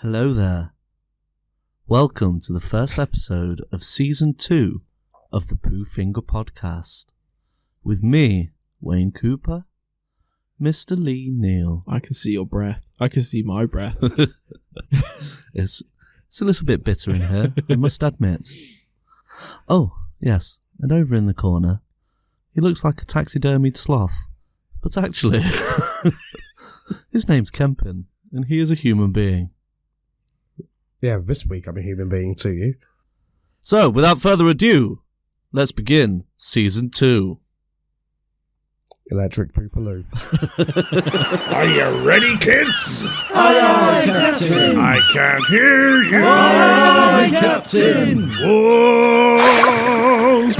Hello there. Welcome to the first episode of Season 2 of the Pooh Finger Podcast. With me, Wayne Cooper, Mr. Lee Neal. I can see your breath. I can see my breath. It's a little bit bitter in here, I must admit. Oh, yes, and over in the corner, he looks like a taxidermied sloth. But actually, his name's Kempin, and he is a human being. Yeah, this week I'm a human being to you. So, without further ado, let's begin Season 2. Electric Poopaloo. Are you ready, kids? Aye, aye, Captain! I can't hear you! Aye, aye, Captain! Whoa!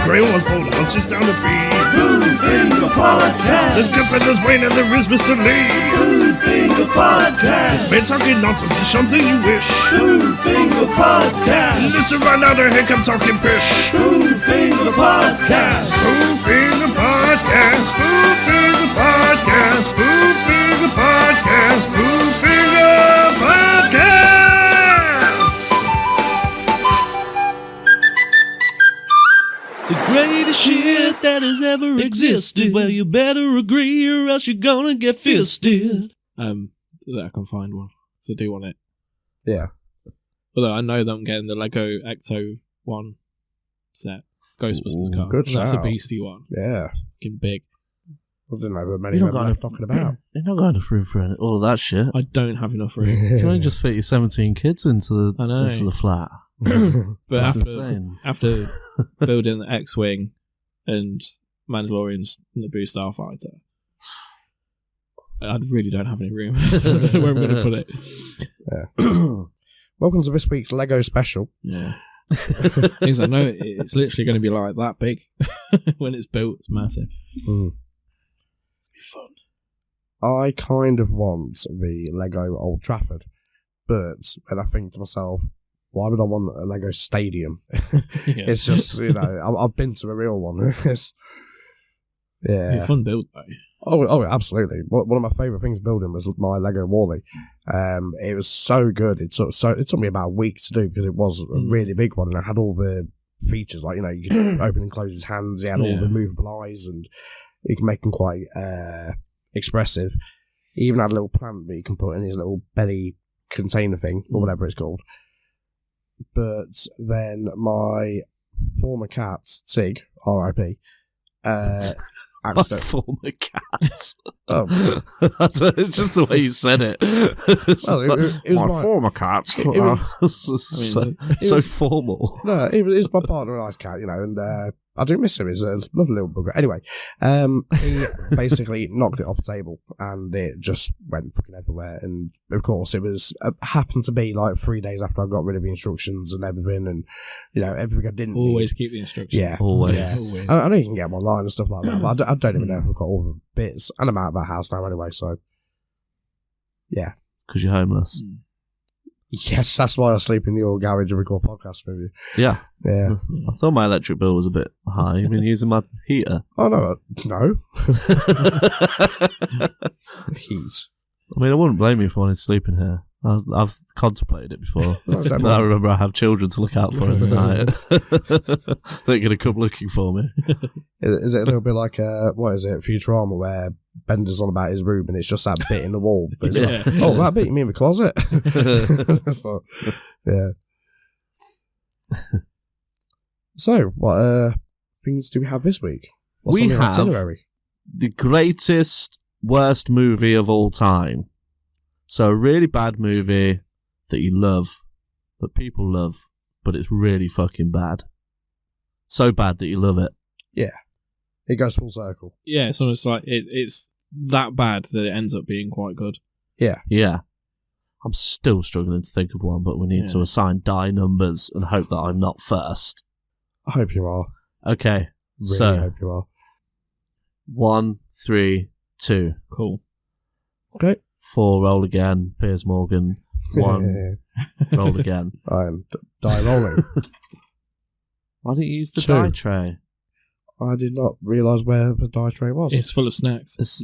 Grail was bold, let's just down the beat. Pooh Finger Podcast! There's Kip and there's Wayne and there is Mr. Lee. Pooh Finger Podcast! We're talking nonsense is something you wish. Pooh Finger Podcast! Listen right now to hear come talking pish. Pooh Finger Podcast! Pooh Finger Podcast. Pooh Finger Podcast. Pooh Finger Podcast. Pooh Finger Podcast. The greatest shit that has ever existed. Well, you better agree or else you're gonna get fisted. That I can find one. So I do want it. Yeah. Although I know that I'm getting the Lego Ecto 1 set. Ghostbusters Ooh, car. good That's a shout. beastie one. Yeah. Fucking big. I didn't know many You're of not them going left talking about. You're not going to room for all of that shit. I don't have enough room. You can only just fit your 17 kids into I know. the flat. But That's insane. after building the X-Wing and Mandalorian's Naboo Starfighter, I really don't have any room. So I don't know where I'm going to put it. Yeah. Welcome to this week's Lego special. Yeah. Because I know it's literally going to be like that big. When it's built, it's massive. Mm. It's going to be fun. I kind of want the Lego Old Trafford, but then I think to myself, why would I want a Lego Stadium? Yeah. It's just, I've been to a real one. It's Yeah. a fun build, though. Oh, absolutely. One of my favourite things building was my Lego Wall-E. It was so good. It took me about a week to do because it was a really big one, and it had all the features like you could open and close his hands. It had all the movable eyes, and you can make them quite expressive. He even had a little plant that you can put in his little belly container thing or whatever it's called. But then my former cat Tig, R.I.P. My former cat. Oh. It's just the way you said it. Well, it was my former cat. It was, so formal. No, it was my partner, a nice cat, and I do miss him. He's a lovely little bugger. Anyway, he basically knocked it off the table, and it just went fucking everywhere. And of course, it was happened to be like 3 days after I got rid of the instructions and everything, and everything I didn't Always need. keep the instructions. Yeah, Always. Yeah. Always. I know you can get them online and stuff like that, but I don't even know if I've got all the bits. And I'm out of that house now anyway, so yeah. Because you're homeless. Yes, that's why I sleep in the old garage and record podcasts with you. Yeah. Yeah. I thought my electric bill was a bit high. You've been using my heater. Oh, no. Heat. I mean, I wouldn't blame you for wanting to sleep in here. I've contemplated it before. And I remember I have children to look out for in the night. They're going to come looking for me. Is it a little bit like, what is it, Futurama, where Bender's on about his room and it's just that bit in the wall? But it's like, oh, that bit, you mean the closet? It's like, yeah. So, what things do we have this week? What's We on the have itinerary? the greatest, worst movie of all time. So a really bad movie that you love, that people love, but it's really fucking bad. So bad that you love it. Yeah. It goes full circle. Yeah, it's almost like it's that bad that it ends up being quite good. Yeah. Yeah. I'm still struggling to think of one, but we need to assign die numbers and hope that I'm not first. I hope you are. Okay. Really So, hope you are. 1, 3, 2. Cool. Okay. 4, roll again. Piers Morgan. 1, roll again. I am die rolling. Why didn't you use the 2. die tray? I did not realise where the die tray was. It's full of snacks. It's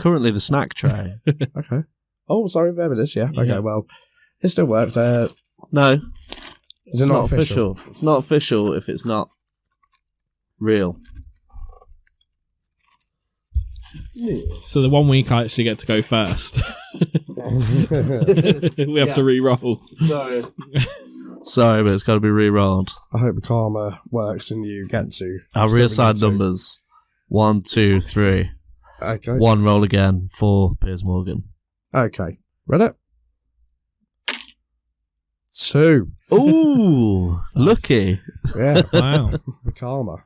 currently the snack tray. Okay. Oh, sorry, remember this, yeah. Okay, Yeah. well, It still worked. No, Is it not official? It's not official if it's not real. So the 1 week I actually get to go first. We have to re-roll. Sorry, but it's got to be re-rolled. I hope the karma works and you get to. I'll reassign numbers. 1, 2, 3. Okay. 1 roll again for Piers Morgan. Okay. Ready? 2. Ooh, lucky. Yeah. Wow. The karma.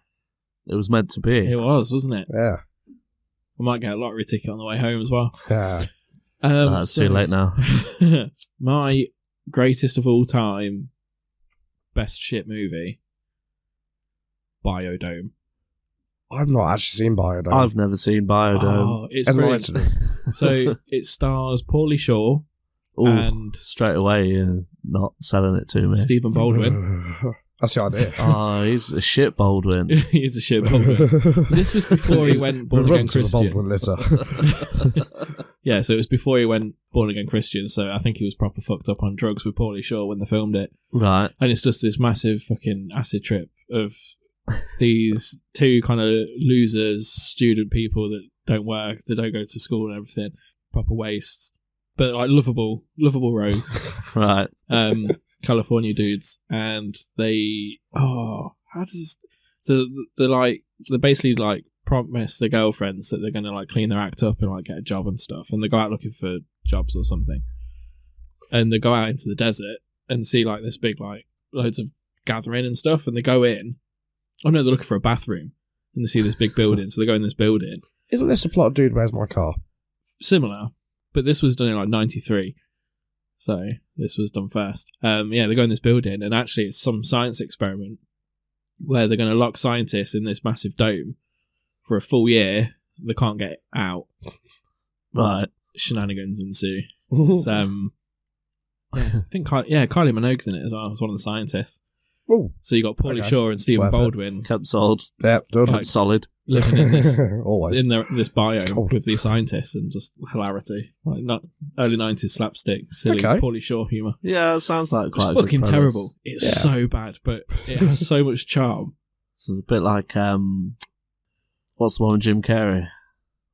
It was meant to be. It was, wasn't it? Yeah. I might get a lottery ticket on the way home as well. Yeah. It's too late now. My greatest of all time best shit movie, Biodome. I've not actually seen Biodome. I've never seen Biodome. Oh, it's Enlighten great. us. So it stars Paulie Shaw Ooh, and straight away, you're not selling it to me. Stephen Baldwin. That's the idea. Oh, he's a shit Baldwin. He's a shit Baldwin. This was before he went born again Christian. Baldwin litter. Yeah, so it was before he went born again Christian. So I think he was proper fucked up on drugs with Paulie Shaw when they filmed it. Right. And it's just this massive fucking acid trip of these two kind of losers, student people that don't work, they don't go to school and everything, proper wastes, but like lovable rogues. Right. California dudes, and they how does this? So they basically like promise their girlfriends that they're gonna like clean their act up and like get a job and stuff, and they go out looking for jobs or something, and they go out into the desert and see like this big like loads of gathering and stuff, and they go in. Oh no, they're looking for a bathroom, and they see this big building, so they go in this building. Isn't this the plot of Dude, Where's My Car? Similar, but this was done in like 93. So this was done first. Yeah, they go in this building, and actually it's some science experiment where they're going to lock scientists in this massive dome for a full year. They can't get out. Right. Shenanigans ensue. So, I think Kylie Minogue's in it as well. As one of the scientists. Ooh. So you got Paulie Shaw and Stephen Baldwin. Kept solid. Yep, done. Kept solid. Living in this Always. this biome Cold. with these scientists, and just hilarity, like not early 90s slapstick, silly Okay. Paulie Shaw humour. Yeah, it sounds like It's quite a good fucking premise. terrible. It's Yeah. so bad, but it has so much charm. It's a bit like what's the one with Jim Carrey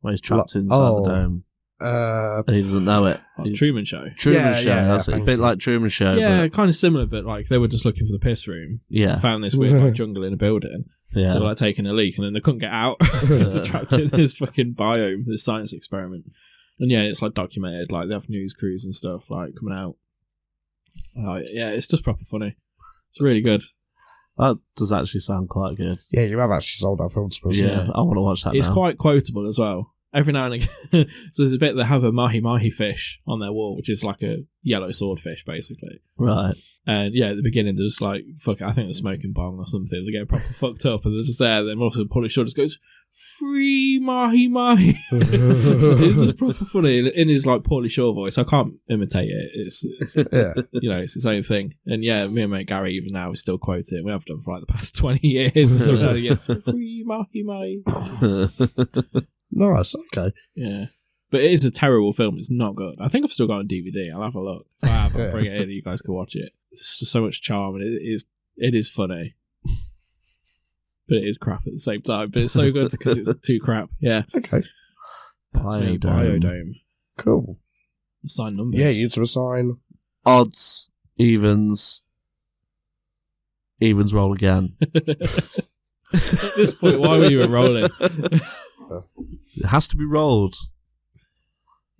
where he's trapped inside the dome and he doesn't know it. Like He's- Truman Show. Truman Yeah, Show. yeah, That's it. A thank bit you. like Truman Show. Yeah, But kind of similar, but like they were just looking for the piss room. yeah, Found this weird like jungle in a building. yeah. They were like taking a leak, and then they couldn't get out because they're trapped in this fucking biome, this science experiment. And yeah, it's like documented. Like they have news crews and stuff like coming out. Yeah, it's just proper funny. It's really good. That does actually sound quite good. Yeah, you have actually sold that film to us. Yeah, I want to watch that It's now. quite quotable as well. Every now and again, so there's a bit that have a mahi fish on their wall, which is like a yellow swordfish, basically. Right. And yeah, at the beginning, they're just like, fuck it, I think they're smoking bong or something. They get proper fucked up, and they're just there. Then all of a sudden, Paulie Shaw just goes, "Free mahi." It's just proper funny in his like Paulie Shaw voice. I can't imitate it. It's Yeah. you know, it's its own thing. And yeah, me and mate Gary even now we still quote it. We have done for like the past 20 years. So now he gets free mahi. Nice, okay. Yeah. But it is a terrible film. It's not good. I think I've still got it on DVD. I'll have a look. If I have, I'll bring it in. You guys can watch it. There's just so much charm, and it is funny. But it is crap at the same time. But it's so good because it's too crap. Yeah. Okay. Biodome. Cool. Assign numbers. Yeah, you to assign. Odds, evens roll again. At this point, why were you rolling? It has to be rolled.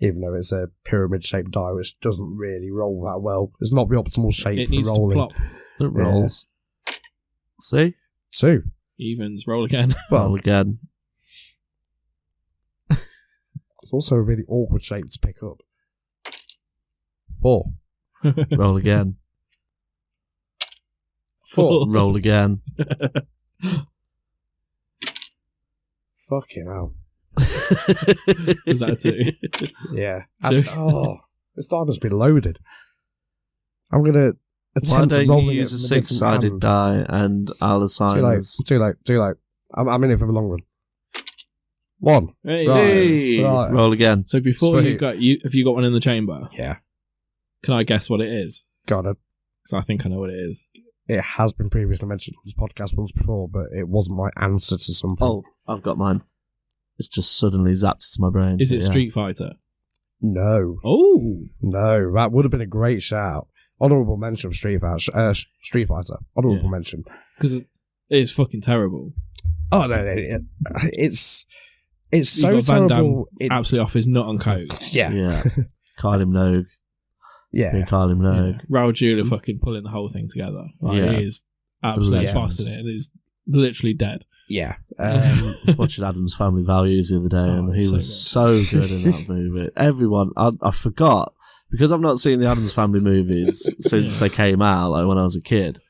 Even though it's a pyramid-shaped die, which doesn't really roll that well. It's not the optimal shape It for needs rolling. to plop. It rolls. See? 2. Evens. Roll again. Roll again. It's also a really awkward shape to pick up. 4. Roll again. 4. Roll again. Fucking hell. Was that a 2? Yeah. 2. This die must be loaded. I'm going to Why attempt don't you rolling use it a from a different six-sided hand. die and I'll assign Too late. us. Too late. I'm in it for the long run. 1. Hey. Right. Hey! Right. Roll again. So before Sweet. have you got one in the chamber? Yeah. Can I guess what it is? Got it. Because I think I know what it is. It has been previously mentioned on this podcast once before, but it wasn't my answer to something. Oh, I've got mine. It's just suddenly zapped to my brain. Is it Yeah. Street Fighter? No. Oh, No, that would have been a great shout. Honourable mention of Street Fighter. Honourable mention. because it is fucking terrible. Oh, no, it's so You've got Van terrible. Damme absolutely off his nut on coke. Yeah. Yeah. Kylie Minogue. Yeah. Kylie Minogue. Yeah. Raul Julia fucking pulling the whole thing together. Like, Yeah. He is absolutely Yeah. bossing it and is literally dead. Yeah. I was watching Adam's Family Values the other day, and he so was so good in that movie. Everyone, I forgot, because I've not seen the Adam's Family movies since they came out, like when I was a kid.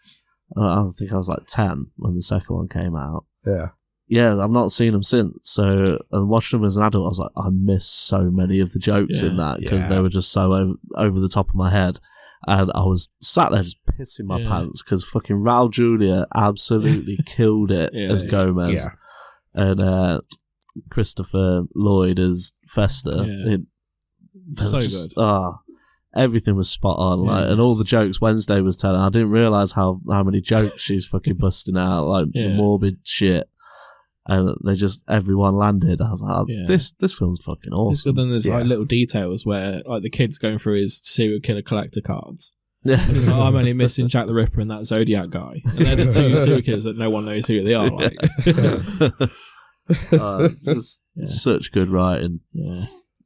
I think I was like 10 when the second one came out. Yeah. Yeah, I've not seen them since. So, and watching them as an adult, I was like, I missed so many of the jokes in that because they were just so over the top of my head. And I was sat there just pissing my pants because fucking Raul Julia absolutely killed it as Gomez. Yeah. And Christopher Lloyd as Fester. Yeah. So good. Everything was spot on. Like, and all the jokes Wednesday was telling, I didn't realise how many jokes she's fucking busting out, like the morbid shit. And they just, everyone landed. I was like, this film's fucking awesome. But then there's like little details where like the kid's going through his serial killer collector cards. Yeah. And it's like, I'm only missing Jack the Ripper and that Zodiac guy. And they're the two serial killers that no one knows who they are. Like. Just such good writing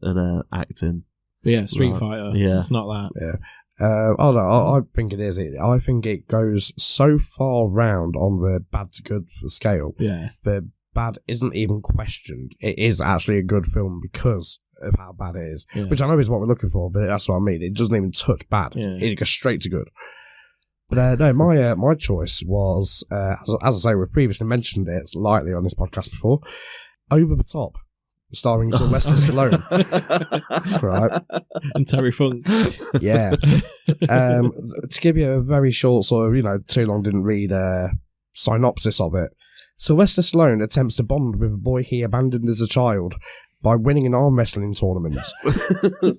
and acting. But yeah, Street Fighter. Yeah. It's not that. Yeah. I think it is. I think it goes so far round on the bad to good scale. Yeah. The bad isn't even questioned. It is actually a good film because of how bad it is, which I know is what we're looking for, but that's what I mean. It doesn't even touch bad. Yeah. It goes straight to good. But no, my choice was, as I say, we've previously mentioned it lightly on this podcast before, Over the Top, starring Sylvester Stallone. Right. And Terry Funk. Yeah. To give you a very short sort of, too long didn't read synopsis of it. Sylvester Stallone attempts to bond with a boy he abandoned as a child by winning an arm wrestling tournament. You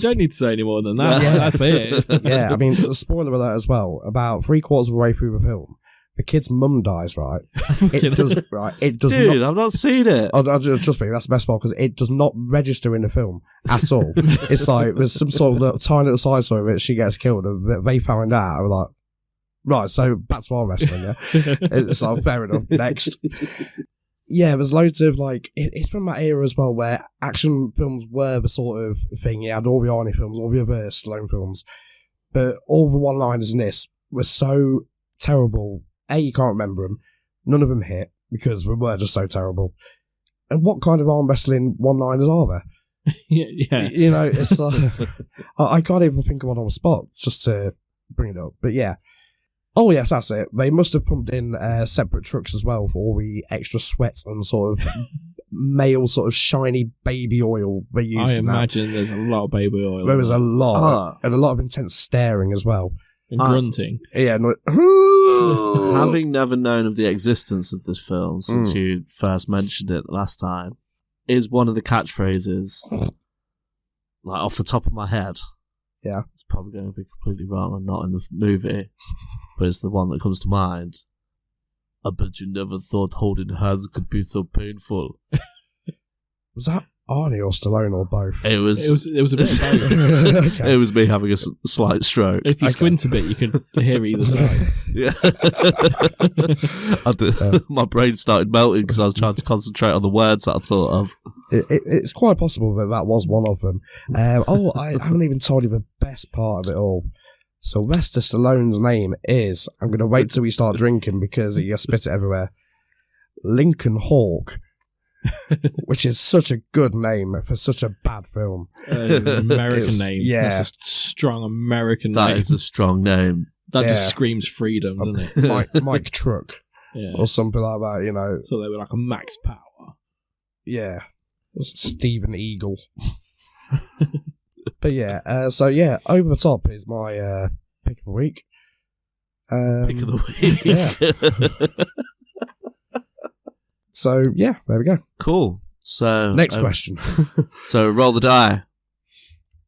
don't need to say any more than that. Yeah. That's it. Yeah, I mean, spoiler alert as well. About 3/4 of the way through the film, the kid's mum dies. Right, it does. Right, it does. Dude, not, I've not seen it. trust me, that's the best part because it does not register in the film at all. It's like there's some sort of tiny little side story that she gets killed, and they found out. I'm like, right, so back to arm wrestling. Yeah, it's like fair enough. Next. Yeah, there's loads of it's from that era as well where action films were the sort of thing. You had all the Arnie films, all the other Stallone films, but all the one-liners in this were so terrible. You can't remember them. None of them hit because they were just so terrible. And what kind of arm wrestling one-liners are there? Yeah. It's like I can't even think of one on the spot just to bring it up. But yeah. Oh, yes, that's it. They must have pumped in separate trucks as well for all the extra sweat and sort of male sort of shiny baby oil they use. I imagine there's a lot of baby oil. There was a lot, and a lot of intense staring as well. And grunting. Yeah. No, Having never known of the existence of this film since you first mentioned it last time, is one of the catchphrases, like off the top of my head. Yeah. It's probably going to be completely wrong and not in the movie, but it's the one that comes to mind. I bet you never thought holding hands could be so painful. Was that Arnie or Stallone or both? It was a bit of both. Okay. It was me having a slight stroke. If you squint a bit, you can hear either side. Yeah. My brain started melting because I was trying to concentrate on the words that I thought of. It's quite possible that was one of them. I haven't even told you the best part of it all. Sylvester Stallone's name is, I'm going to wait till we start drinking because you spit it everywhere, Lincoln Hawk, which is such a good name for such a bad film. An American name. Yeah. That's a strong American That name. is a strong name. That just screams freedom, doesn't it? Mike Truck. Yeah. Or something like that, So they were like a Max Power. Yeah. Stephen Eagle. But yeah, Over the Top is my pick of the week. Pick of the week. Yeah. So yeah, there we go. Cool. So Next question. So roll the die.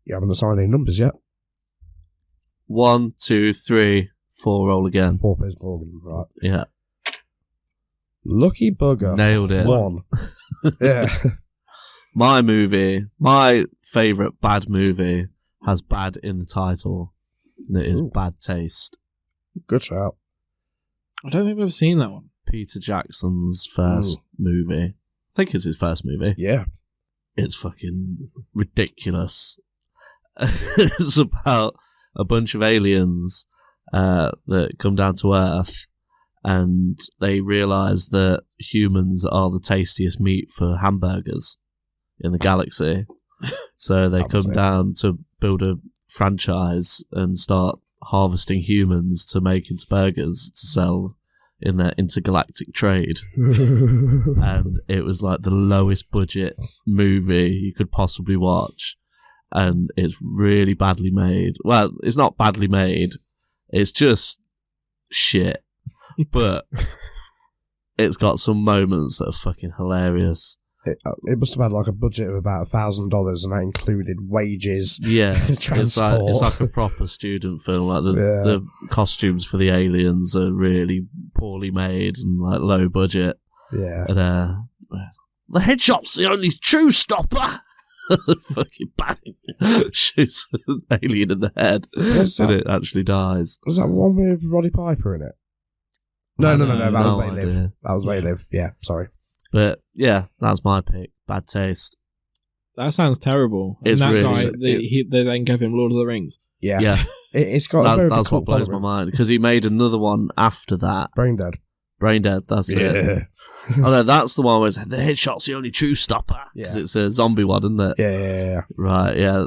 You haven't assigned any numbers yet. 1, 2, 3, 4. Roll again. 4 Piers Morgan, right? Yeah, Lucky bugger. nailed it. 1. Yeah. My favourite bad movie has bad in the title, and it is Ooh. Bad Taste. Good shout. I don't think I've ever seen that one. Peter Jackson's first movie. I think it's his first movie. Yeah. It's fucking ridiculous. It's about a bunch of aliens that come down to Earth, and they realise that humans are the tastiest meat for hamburgers in the galaxy. So they come down to build a franchise and start harvesting humans to make into burgers to sell in their intergalactic trade. And it was like the lowest budget movie you could possibly watch, and it's really badly made. Well, it's not badly made, it's just shit, but it's got some moments that are fucking hilarious. It must have had like a budget of about $1,000, and that included wages. Yeah, transport. it's like a proper student film. Like the costumes for the aliens are really poorly made and like low budget. Yeah. And the headshot's the only true stopper. Fucking bang! Shoots an alien in the head, and it actually dies. Was that one with Roddy Piper in it? No. That was They Live. idea. That was They Live. Yeah, sorry. But yeah, that's my pick. Bad Taste. That sounds terrible. It's and that really- guy, they then gave him Lord of the Rings. Yeah. Yeah, It's got a very that's big what blows my following. mind, because he made another one after that. Brain Dead. Brain Dead. That's it. Yeah. Oh no, that's the one where it's, the headshot's the only true stopper. Yeah. 'Cause it's a zombie one, isn't it? Yeah. Right, yeah.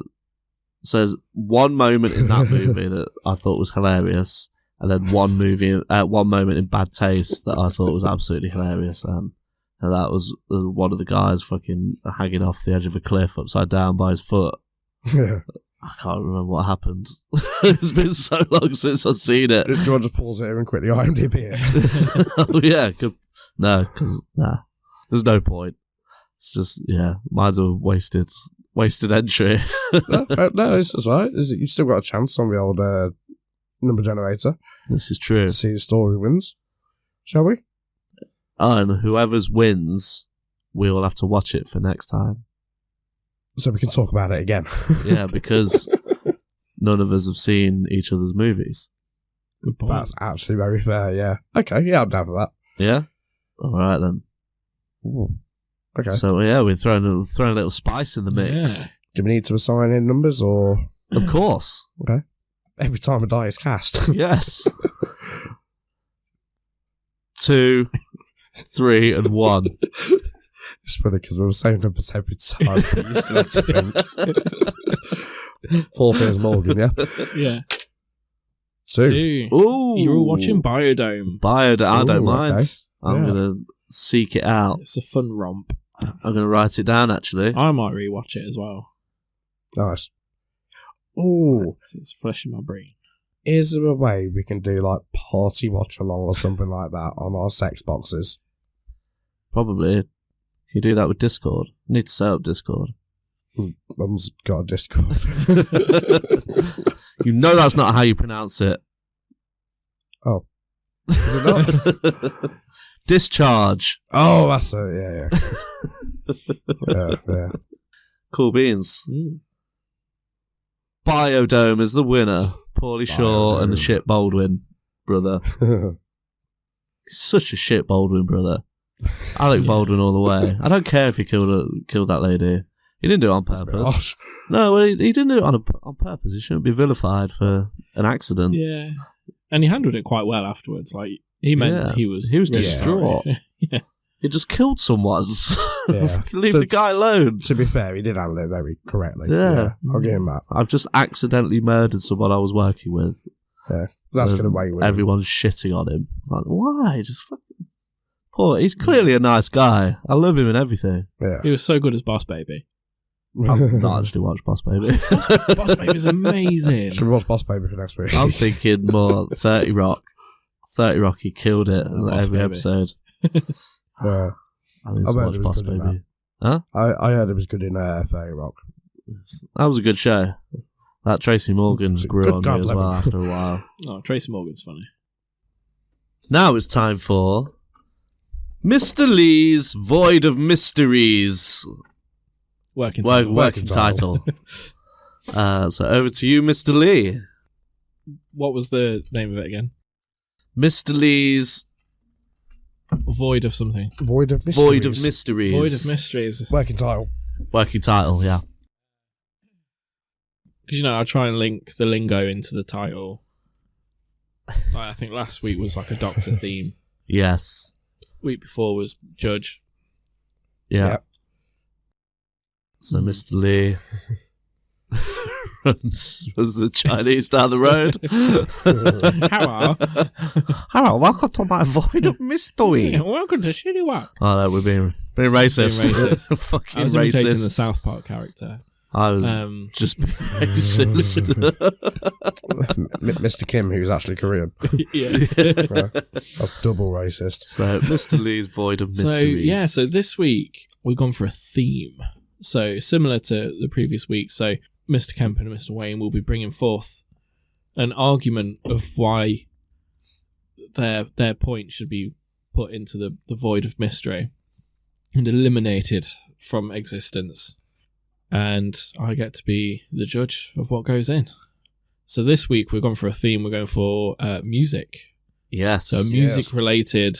So there's one moment in that movie that I thought was hilarious, and then one moment in Bad Taste that I thought was absolutely hilarious, and that was one of the guys fucking hanging off the edge of a cliff upside down by his foot. Yeah. I can't remember what happened. It's been so long since I've seen it. Do you want to just pause it here and quickly IMDb it? Oh yeah, no, because there's no point. It's just mine's a wasted entry. No, it's right. You've still got a chance on the old number generator This is true. to see the story wins. Shall we? And whoever's wins, we will have to watch it for next time. So we can talk about it again. Yeah, because none of us have seen each other's movies. Good point. That's actually very fair, yeah. Okay, yeah, I'm down for that. Yeah? Alright then. Ooh. Okay. So yeah, we're throwing a little spice in the mix. Yeah. Do we need to assign in numbers or Of course. okay? Every time a die is cast. Yes. 2, 3, and 1. It's funny because we were saying numbers every time, but you still have to think. 4 Piers Morgan, yeah? Yeah. 2. 2. Ooh. You're all watching Biodome. I don't Ooh, mind. okay. I'm Yeah. going to seek it out. It's a fun romp. I'm going to write it down, actually. I might rewatch it as well. Nice. Ooh, 'Cause it's fresh in my brain. is there a way we can do like party watch along or something like that on our sex boxes? Probably. You do that with Discord. You need to set up Discord. Mum's got a Discord. You know that's not how you pronounce it. Oh. Is it not? Discharge. Oh, that's it. Yeah. Yeah. Cool beans. Mm. Biodome is the winner. Paulie Shaw and the Biodome. shit Baldwin brother. Such a shit Baldwin brother. Alec Baldwin all the way. I don't care if he killed that lady. He didn't do it on That's a bit purpose. harsh. No, well, he didn't do it on purpose. He shouldn't be vilified for an accident. Yeah. And he handled it quite well afterwards. Like, he meant Yeah. he was He was really distraught. sorry. Yeah. He just killed someone. Yeah. Fucking leave So the guy alone. To be fair, he did handle it very correctly. Yeah. I'll give him that. I've just accidentally murdered someone I was working with. That's And going to weigh with him. everyone's shitting on him. It's like, why? Just fucking... Poor. He's clearly a nice guy. I love him and everything. Yeah. He was so good as Boss Baby. I've not actually watched Boss Baby. Boss Baby's amazing. Should we watch Boss Baby for next week? I'm thinking more 30 Rock. 30 Rock, he killed it Oh, Boss every Baby. episode. Yeah. I need I to bet watch it was Boss good in Baby. Huh? I heard it was good in 30 Rock. That was a good show. That Tracy Morgan grew on me as well after a while. Oh, Tracy Morgan's funny. Now it's time for Mr. Lee's Void of Mysteries. Working title. So over to you, Mr. Lee. What was the name of it again? Mr. Lee's Void of something. Void of Mysteries. Void of Mysteries. Void of Mysteries. Working title. Working title, yeah. Because, I try and link the lingo into the title. I think last week was like a doctor theme. Yes. Week before was judge. Yeah. Yep. So Mr. Lee runs the Chinese down the road. Hello, welcome to my Void of Mystery. Yeah, welcome to Shitty Wap. Oh no, we're being racist. Fucking I was racist. imitating the South Park character. I was just being racist. Mr. Kim, who's actually Korean. Yeah. Right. That's double racist. So, Mr. Lee's Void of Mysteries. So this week we've gone for a theme. So, similar to the previous week. So, Mr. Kemp and Mr. Wayne will be bringing forth an argument of why their point should be put into the void of mystery and eliminated from existence. And I get to be the judge of what goes in. So this week we've gone for a theme. We're going for music. Yes. So music-related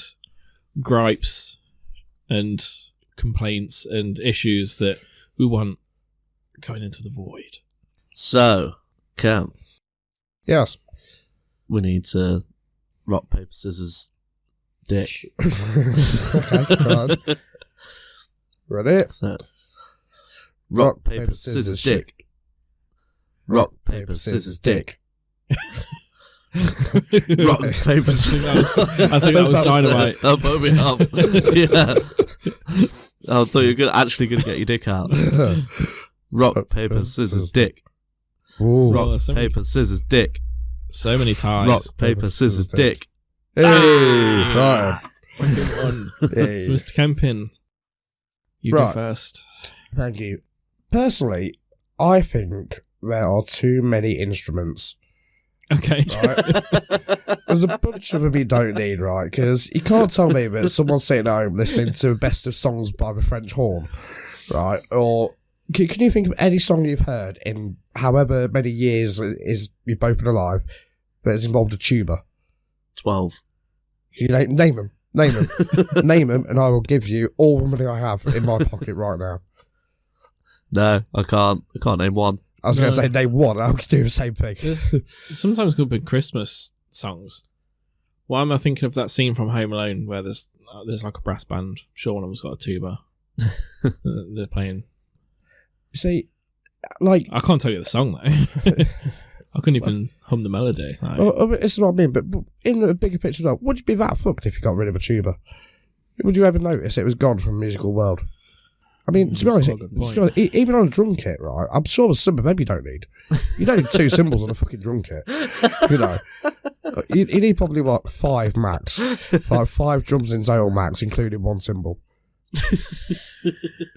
gripes and complaints and issues that we want going into the void. So, Cam. Yes. We need to rock, paper, scissors, dick. Okay, right. Ready? So, rock, paper, scissors, dick. Rock, paper, scissors, dick. Rock, paper, scissors. I think that was dynamite. That'll put me up. Yeah. I thought you were actually going to get your dick out. Rock, paper, scissors, dick. Ooh. Rock, paper, scissors, dick. So many ties. Rock, paper, scissors, dick. Hey, right. Hey. So, Mr. Kempin, you go first. Thank you. Personally, I think there are too many instruments. Okay. Right? There's a bunch of them you don't need, right? Because you can't tell me that someone's sitting at home listening to Best of Songs by the French Horn, right? Or can you think of any song you've heard in however many years you've both been alive that has involved a tuba? 12. Can you name them? Name them. Name them, and I will give you all the money I have in my pocket right now. No, I can't. I can't name one. I was going to say name one. I could do the same thing. Sometimes could be Christmas songs. Why am I thinking of that scene from Home Alone where there's like a brass band? Sure, one of them's got a tuba. They're playing. See, like I can't tell you the song though. I couldn't even hum the melody. Like, this is what I mean. But in a bigger picture, though, would you be that fucked if you got rid of a tuba? Would you ever notice it was gone from the musical world? I mean, to be honest, even on a drum kit, right? I'm sure there's some of them you don't need. You don't need 2 cymbals on a fucking drum kit. You know, you need probably what 5 max, like 5 drums in total max, including 1 cymbal.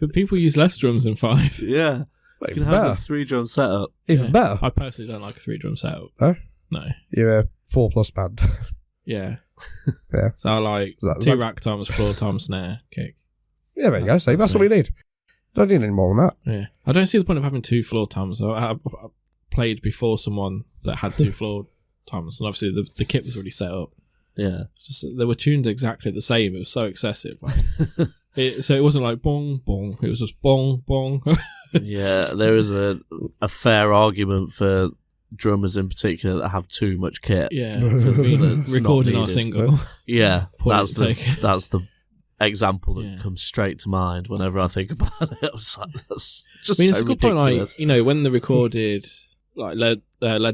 But people use less drums than 5. Yeah, you can have a 3-drum setup. Even better. I personally don't like a 3-drum setup. Huh? No. You're a 4+ band. Yeah. Yeah. So I like 2 rack times floor times snare kick. Yeah, there you go. So that's what we need. Don't need any more than that. Yeah, I don't see the point of having 2 floor toms. I played before someone that had 2 floor toms, and obviously the kit was already set up. Yeah, it's just they were tuned exactly the same. It was so excessive. So it wasn't like bong bong. It was just bong bong. Yeah, there is a fair argument for drummers in particular that have too much kit. Yeah, recording our single. Yeah, that's the example that comes straight to mind whenever I think about it. I was like, that's just it's so a good ridiculous. point. Like, when they recorded like Led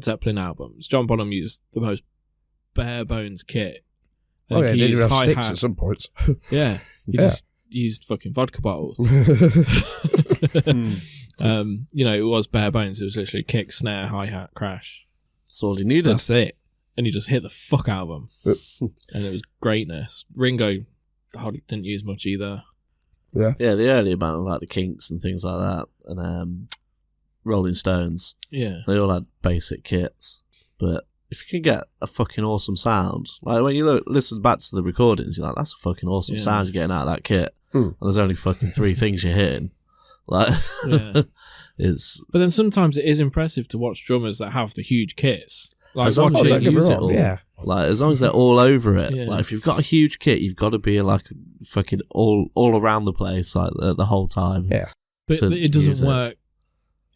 Zeppelin albums, John Bonham used the most bare bones kit. Oh yeah, he used sticks hi-hat at some points. Yeah, he just used fucking vodka bottles. It was bare bones. It was literally kick, snare, hi-hat, crash. That's all he needed. That's it. And he just hit the fuck out of them. And it was greatness. Ringo hardly didn't use much either. Yeah, the early band like the Kinks and things like that, and Rolling Stones. Yeah. They all had basic kits, but if you can get a fucking awesome sound, like when you listen back to the recordings, you're like, that's a fucking awesome sound you're getting out of that kit. And there's only fucking 3 things you're hitting. Like, Yeah. But then sometimes it is impressive to watch drummers that have the huge kits. Like, as long as they use it all. Yeah. Like, as long as they're all over it. Yeah. Like, if you've got a huge kit, you've got to be like fucking all around the place, like the whole time. Yeah. But to it doesn't use it. work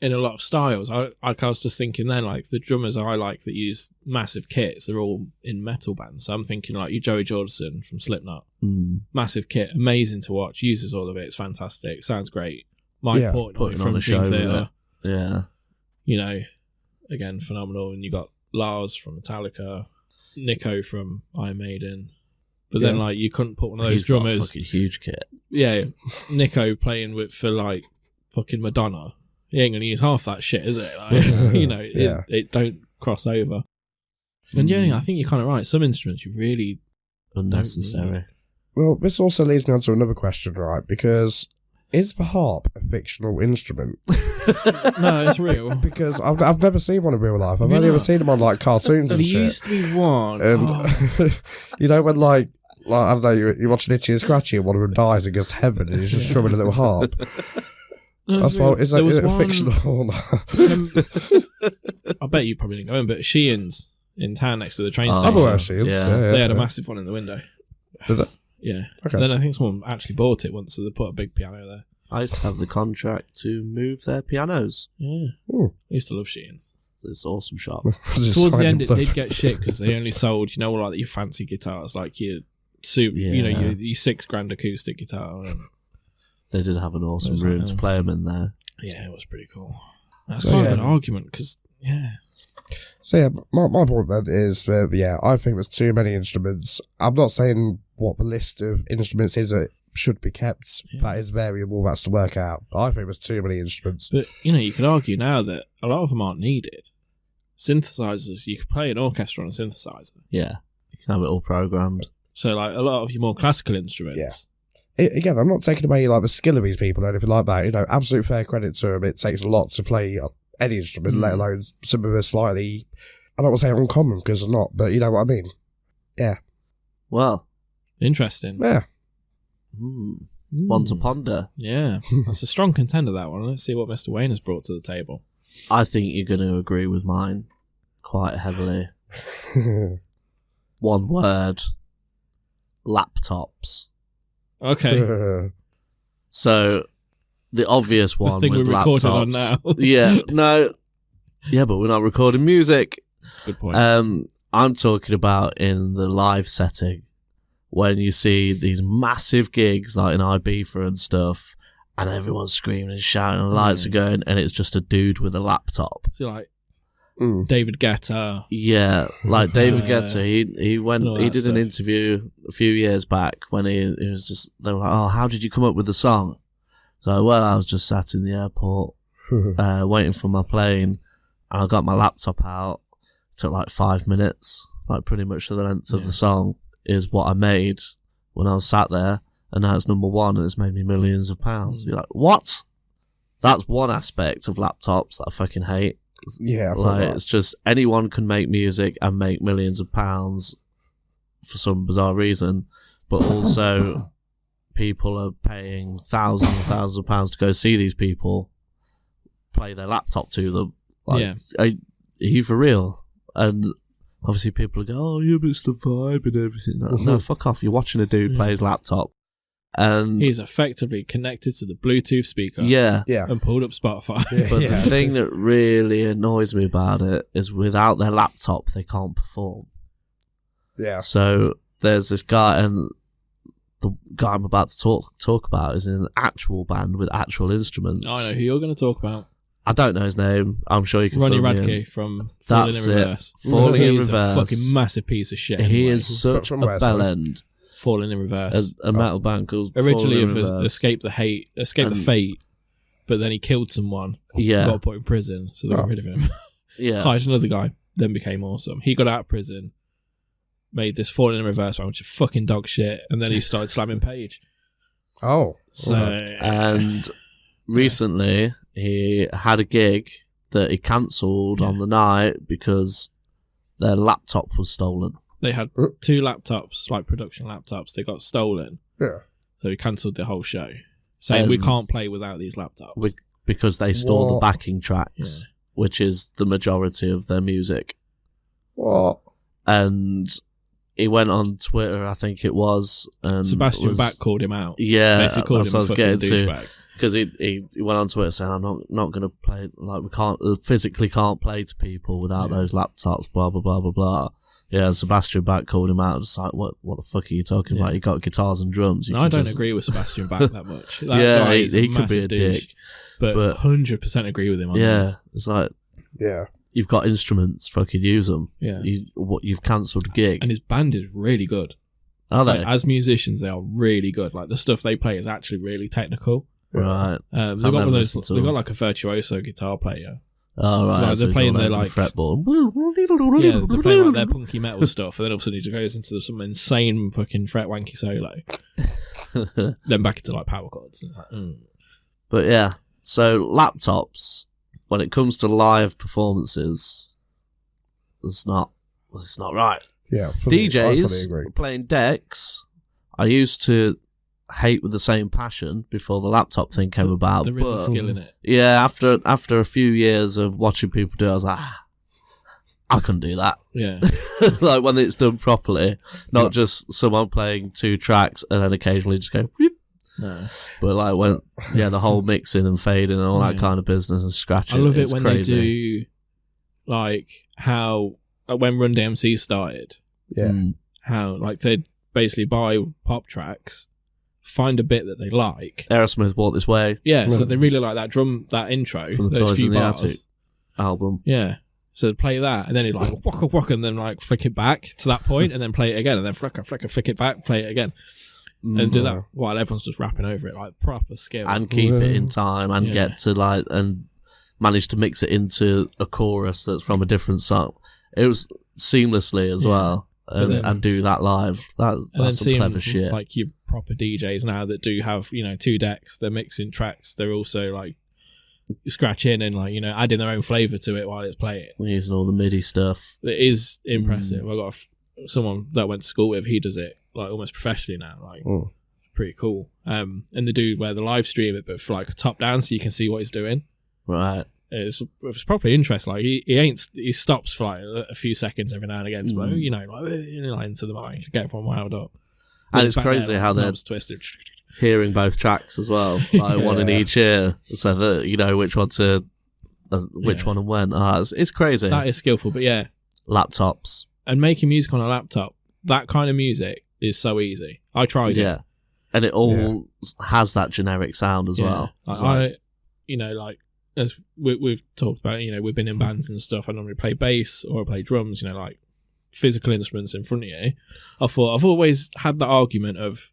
in a lot of styles. I was just thinking then, like, the drummers I like that use massive kits, they're all in metal bands. So I'm thinking, like, you Joey Jordison from Slipknot. Massive kit, amazing to watch, uses all of it, it's fantastic, sounds great. Mike Portnoy putting from on a Dream show with Theater. it. Yeah. You know, again, phenomenal. And you got Lars from Metallica, Nico from Iron Maiden. But then, like, you couldn't put one of those He's got a drummers. fucking huge kit. Yeah, Nico playing for like fucking Madonna. He ain't gonna use half that shit, is it? Like, you know, it don't cross over. And yeah, I think you're kind of right. Some instruments you really Unnecessary. Well, this also leads me on to another question, right? Because is the harp a fictional instrument? no, it's real. Because I've never seen one in real life. I've only ever seen them on like cartoons There and shit. used to be one. And you know when like I don't know, you watch an Itchy and Scratchy and one of them dies and goes to heaven and he's just strumming a little harp. No, That's real. why is There was it a one- fictional or not? I bet you probably didn't go in, but Sheehan's in town next to the train Oh, station. I'm aware of Shields. Yeah. They had a massive one in the window. Did they? Yeah. Okay. Then I think someone actually bought it once, so they put a big piano there. I used to have the contract to move their pianos. Yeah. Ooh. I used to love Sheehan's. It's an awesome shop. Just Towards the signing end, it blood. did get shit because they only sold, you know, like your fancy guitars, like your super, you know, Yeah. your $6,000 acoustic guitar. And They did have an awesome Was room that, to play them in there. yeah, it was pretty cool. That's So, quite yeah. an argument because, yeah. So yeah, my point then is, I think there's too many instruments. I'm not saying what the list of instruments is that should be kept. Yeah. That is variable. That's to work out. But I think there's too many instruments. But, you know, you could argue now that a lot of them aren't needed. Synthesizers, you could play an orchestra on a synthesizer. Yeah. You can have it all programmed. So, like, a lot of your more classical instruments. Again, I'm not taking away like the skill of these people or anything like that. You know, absolute fair credit to them. It takes a lot to play any instrument, let alone some of the slightly, I don't want to say uncommon because they're not, but you know what I mean. Yeah. Well, Interesting. Yeah. one to ponder. Yeah. That's a strong contender, that one. Let's see what Mr. Wayne has brought to the table. I think you're going to agree with mine quite heavily. One word. Laptops. Okay. So, the obvious The one thing with we're laptops. recording on now. Yeah, no. Yeah, but we're not recording music. Good point. I'm talking about in the live setting when you see these massive gigs like in Ibiza and stuff, and everyone's screaming and shouting, and lights are going, and it's just a dude with a laptop. So, like, David Guetta. Yeah, like David Guetta, he went, all he that did an stuff. interview a few years back when he was just, they were like, oh, how did you come up with the song? So, well, I was just sat in the airport, waiting for my plane, and I got my laptop out. It took like 5 minutes, like pretty much the length of the song is what I made when I was sat there, and now it's number one, and it's made me millions of pounds. You're like, what? That's one aspect of laptops that I fucking hate. Yeah. Like, it's just anyone can make music and make millions of pounds for some bizarre reason, but also people are paying thousands and thousands of pounds to go see these people play their laptop to them. Like, Yeah. are you for real? And obviously people go, oh yeah, but it's the vibe and everything. No, fuck off. You're watching a dude play his laptop. And He's effectively connected to the Bluetooth speaker. yeah. Yeah. And pulled up Spotify. But Yeah. the thing that really annoys me about it is without their laptop, they can't perform. Yeah. So there's this guy, and the guy I'm about to talk about is in an actual band with actual instruments. I know who you're going to talk about. I don't know his name. I'm sure you can Ronnie fill me in. Radke from Falling That's in it. Reverse. Falling in He's Reverse. a fucking massive piece of shit. He anyway. is such From a where, sorry? bellend. Falling in Reverse. A metal band called Originally Falling in of Reverse. Escape the Fate, but then he killed someone. Yeah. Got put in prison, so they got rid of him. Yeah. Hired another guy, then became awesome. He got out of prison, made this Falling in Reverse one, which is fucking dog shit, and then he started slamming Page. Oh. So And recently, he had a gig that he cancelled on the night because their laptop was stolen. They had 2 laptops, like production laptops. They got stolen. Yeah. So he cancelled the whole show, saying we can't play without these laptops. Because they stole the What? backing tracks, which is the majority of their music. What? And he went on Twitter, I think it was. And Sebastian Bach called him out. Yeah, basically called that's him what a I was fucking getting to. douchebag. Because he went on Twitter saying, I'm not going to play, like, we physically can't play to people without those laptops, blah, blah, blah, blah, blah. Yeah, Sebastian Bach called him out, just like, what the fuck are you talking about? You got guitars and drums. I don't agree with Sebastian Bach that much. That yeah, guy is he could be a douche, dick. But 100% agree with him on this. It's like, Yeah. you've got instruments, fucking use them. Yeah. You've cancelled a gig. And his band is really good. Are they? Like, as musicians, they are really good. Like, the stuff they play is actually really technical. Right. They've got one of those. They've got like a virtuoso guitar player. Oh, right. So, like, they're playing their like fretboard. Yeah, they're playing like their punky metal stuff, and then all of a sudden it just goes into some insane fucking fret wanky solo. Then back into like power chords. And it's like, But yeah, so laptops, when it comes to live performances, it's not right. Yeah. I fully agree. DJs playing decks, I used to hate with the same passion before the laptop thing came about. There is a skill in it. Yeah, after a few years of watching people do it, I was like, I couldn't do that. Yeah. Like when it's done properly, not just someone playing 2 tracks and then occasionally just go, whoop. No. But like when, the whole mixing and fading and all that kind of business and scratching. I love it it's when crazy. they do, like, how, when Run DMC started, how, like, they'd basically buy pop tracks, find a bit that they like. Aerosmith Walk This Way. Yeah, so they really like that intro, From the those Toys few in the bars. Attic album. Yeah. So they'd play that, and then he'd like waka, and then like flick it back to that point, and then play it again, and then flick it back, play it again, and do that while everyone's just rapping over it, like proper skill. And keep it in time and get to like, and manage to mix it into a chorus that's from a different song. It was seamlessly as well. And do that live. That's some clever shit. Like your proper DJs now that do have, 2 decks, they're mixing tracks, they're also like scratch in and like, adding their own flavour to it while it's playing. Using all the MIDI stuff. It is impressive. I've got someone that I went to school with, he does it like almost professionally now, like pretty cool. And they do where they live stream it, but for like top down so you can see what he's doing. Right. It's properly interesting. Like he stops for like a few seconds every now and again to blow, like into the mic, get everyone wound up. And it's crazy how they're twisted, hearing both tracks as well, like one in each ear, so that you know which one to, which one and when. It's crazy. That is skillful, but yeah, laptops and making music on a laptop, that kind of music is so easy. I tried it, and it all has that generic sound as well. Like, like as we've talked about, we've been in bands and stuff. I normally play bass or I play drums, like physical instruments in front of you. I've always had the argument of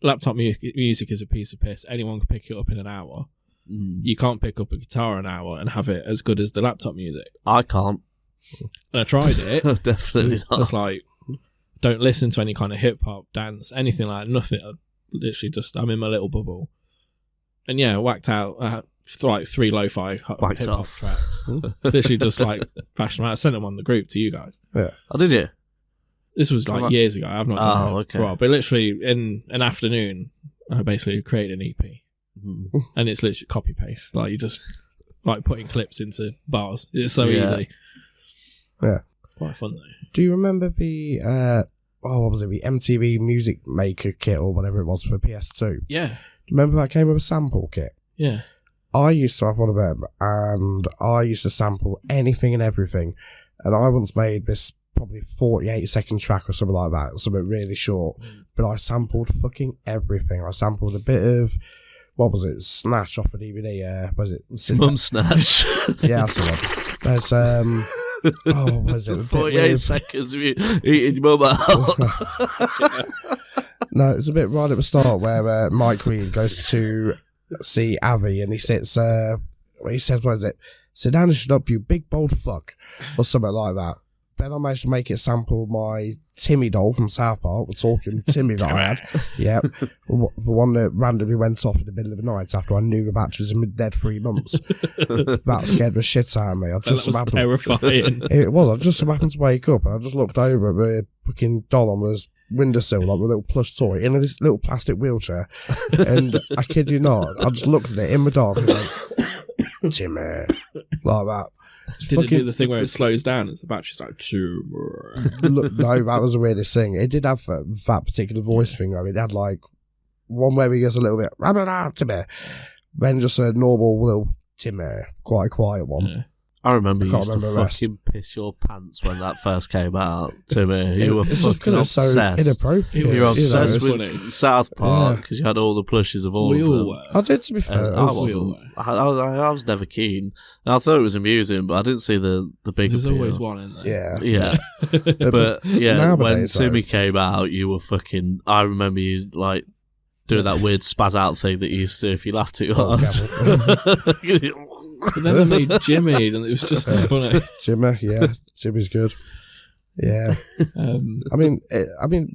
laptop music is a piece of piss. Anyone can pick it up in an hour. You can't pick up a guitar in an hour and have it as good as the laptop music. I can't. And I tried it. Definitely not. It's like, don't listen to any kind of hip hop, dance, anything like that. Nothing. I literally I'm in my little bubble. And whacked out like 3 lo-fi hip hop tracks. Literally just like bashed them out. I sent them on the group to you guys. Yeah. Oh, did you? This was like years ago. I've not done it for a while. But literally in an afternoon, I basically created an EP. And it's literally copy paste. Like you just like putting clips into bars. It's so easy. Yeah. It's quite fun though. Do you remember the what was it? The MTV Music Maker kit or whatever it was for PS2? Yeah. Do you remember that came with a sample kit? Yeah. I used to have one of them, and I used to sample anything and everything. And I once made this probably 48-second track or something like that, something really short. But I sampled fucking everything. I sampled a bit of, what was it, Snatch off a DVD. Was it Mum Snatch? Yeah, that's the one. There's what was it? 48 seconds of you eating your mum out. No, it's a bit right at the start where Mike Reed goes to see Avi and he sits, he says, what is it? Sit down and shut up, you big bold fuck. Or something like that. Then I managed to make it sample my Timmy doll from South Park. We're talking Timmy that I had. Yeah. The one that randomly went off in the middle of the night after I knew the batch was dead 3 months. That scared the shit out of me. That was terrifying. It was. I just so happened to wake up and I just looked over at the fucking doll on the windowsill, like a little plush toy, in this little plastic wheelchair. And I kid you not, I just looked at it in the dark and like, Timmy. Like that. Did it do the thing where it slows down as the battery's like, Look, no, that was the weirdest thing. It did have that particular voice thing though. It had like one where he goes a little bit, Timmy. Then just a normal little Timmy, quite a quiet one. Yeah. I remember you can't used to remember the rest. fucking piss your pants when that first came out to me. You were It's just fucking because it's so obsessed. inappropriate. It was You were so obsessed funny. with South Park because you had all the plushes of all We of all them. were. I did, to be fair. I we all wasn't. were. I was never keen. And I thought it was amusing, but I didn't see the big There's appeal. always one in there. Yeah. Yeah, but yeah, when Nowadays, Timmy came out, you were fucking. I remember you like doing that weird spaz out thing that you used to do if you laughed too Oh, hard. But then they made Jimmy, and it was just as funny. Jimmy, yeah. Jimmy's good. Yeah. I mean,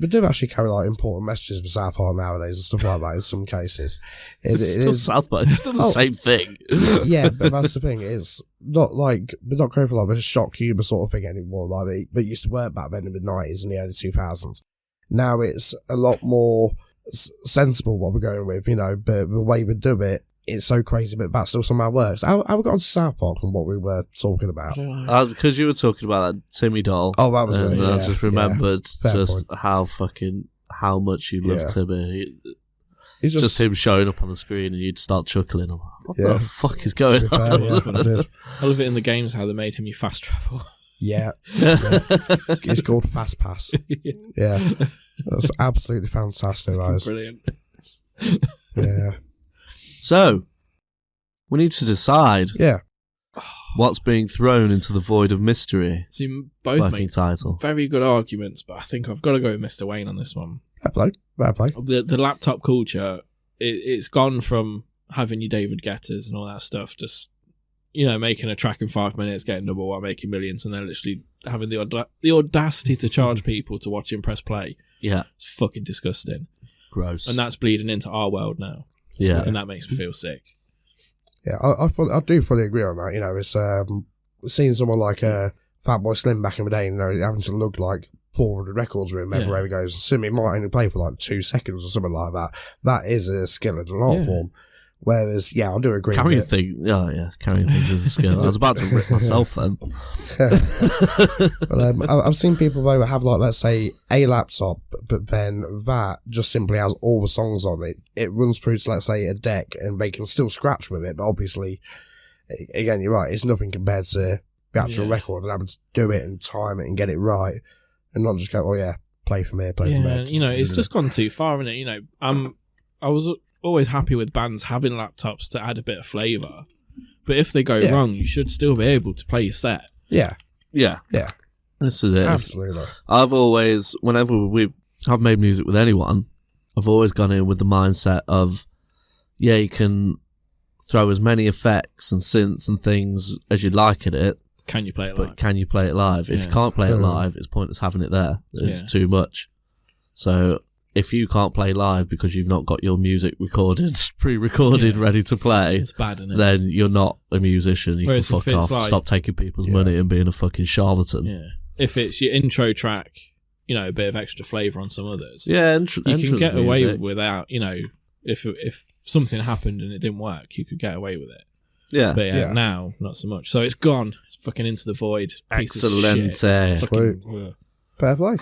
we do actually carry like important messages with South Park nowadays and stuff like that in some cases. It's still South Park. It's still the same thing. Yeah, but that's the thing. It's not like we're not going for like a shock humor sort of thing anymore. Like it used to work back then in the 90s and the early 2000s. Now it's a lot more sensible what we're going with, you know. But the way we do it, it's so crazy, but that still somehow works. How we got on to South Park from what we were talking about? Because you were talking about that Timmy doll. Oh, that was it. And I just remembered Fair how much you loved Timmy. He's just him showing up on the screen and you'd start chuckling. I'm like, what Yeah. the fuck is going To be fair, on? yeah, I did. I love it in the games how they made him your fast travel. Yeah. It's called Fast Pass. Yeah. That's absolutely fantastic, guys. Brilliant. Yeah. So, we need to decide Yeah. what's being thrown into the void of mystery. So you both Working make title. very good arguments, but I think I've got to go with Mr. Wayne on this one. Fair play. The laptop culture, it's gone from having your David Guettas and all that stuff, just, you know, making a track in 5 minutes, getting number one, making millions, and then literally having the audacity to charge people to watch him press play. Yeah. It's fucking disgusting. Gross. And that's bleeding into our world now. Yeah. And that makes me feel sick. Yeah, I do fully agree on that. You know, it's seeing someone like Fatboy Slim back in the day, you know, having to lug like 400 records with him everywhere he goes. Assuming he might only play for like 2 seconds or something like that. That is a skill and an art form. Whereas, yeah, I do agree. Carrying with it. things, carrying things is a skill. I was about to rip myself then. But, I've seen people though have like, let's say, a laptop, but then that just simply has all the songs on it. It runs through to, let's say, a deck, and they can still scratch with it. But obviously, again, you're right. It's nothing compared to the actual record and having to do it and time it and get it right, and not just go, oh yeah, play from here, play from there. You know, it's just gone too far, isn't it? You know, I was always happy with bands having laptops to add a bit of flavour. But if they go wrong, you should still be able to play your set. Yeah. Yeah. Yeah. This is it. Absolutely. I've always, whenever I've made music with anyone, I've always gone in with the mindset of, yeah, you can throw as many effects and synths and things as you'd like at it. Can you play it but live? can you play it live? If you can't play it live, it's pointless having it there. It's too much. So if you can't play live because you've not got your music recorded, pre-recorded, ready to play, it's bad, isn't it? then you're not a musician. You Whereas can fuck off. Stop taking people's money and being a fucking charlatan. Yeah. If it's your intro track, you know, a bit of extra flavour on some others. Yeah, you can get away without, you know, if something happened and it didn't work, you could get away with it. Yeah. But now, not so much. So it's gone. It's fucking into the void. Excellent. Fucking, fair play.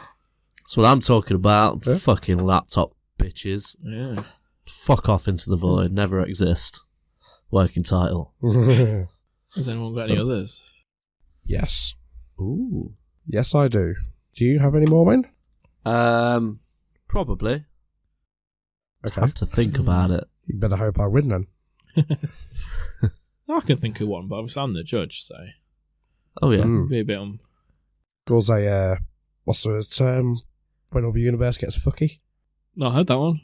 That's what I'm talking about. Yeah. Fucking laptop bitches. Yeah. Fuck off into the void. Never exist. Working title. Has anyone got any others? Yes. Ooh. Yes, I do. Do you have any more, Wayne? Probably. Okay. I have to think about it. You better hope I win then. I can think of one, but obviously I'm the judge, so. Oh, yeah. Be a bit Goes what's the term when all the universe gets fucky? No, I heard that one.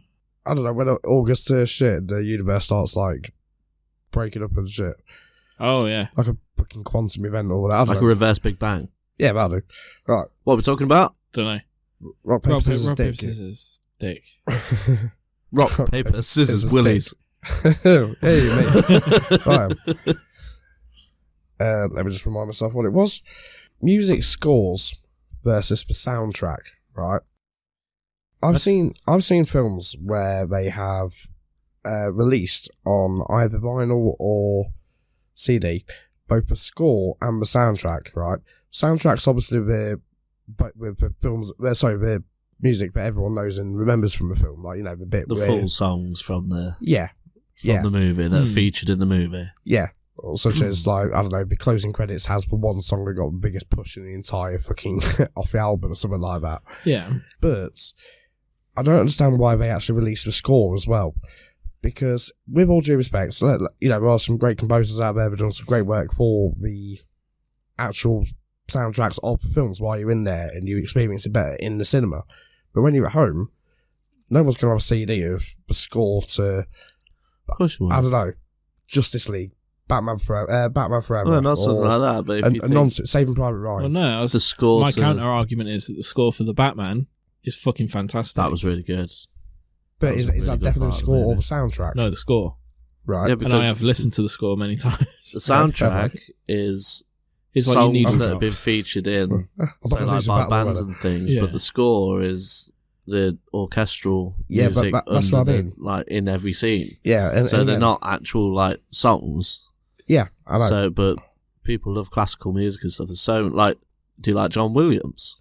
I don't know, when August shit, the universe starts like breaking up and shit. Oh, yeah. Like a fucking quantum event or whatever. Like a reverse Big Bang. Yeah, that'll do. Right. What are we talking about? Don't know. Rock, paper, scissors, rock, stick. paper, scissors, stick. Rock, paper, scissors, willies. Hey, mate. Right. Let me just remind myself what it was. Music scores versus the soundtrack, right? I've seen films where they have released on either vinyl or CD both the score and the soundtrack, right? Soundtrack's obviously the music that everyone knows and remembers from the film, like, you know, the full songs from the the movie that are featured in the movie. Yeah. Such as, like, I don't know, the closing credits has the one song that got the biggest push in the entire fucking off the album or something like that. Yeah. But I don't understand why they actually released the score as well. Because, with all due respect, you know, there are some great composers out there that have done some great work for the actual soundtracks of the films while you're in there and you experience it better in the cinema. But when you're at home, no one's going to have a CD of the score to, I don't know, Justice League, Batman Forever. Well, not something like that, but if you think... Saving Private Ryan. Well, no, the score my counter argument is that the score for the Batman is fucking fantastic. That was really good. But is that definitely the score or the soundtrack? No, the score. Right. Yeah, and I have listened to the score many times. The soundtrack is what songs you need that have been featured in, so like by bands and things, but the score is the orchestral music that's what I mean. like in every scene. Yeah, and they're not actual like songs. Yeah, I know. So, but people love classical music and stuff. So, like, do you like John Williams?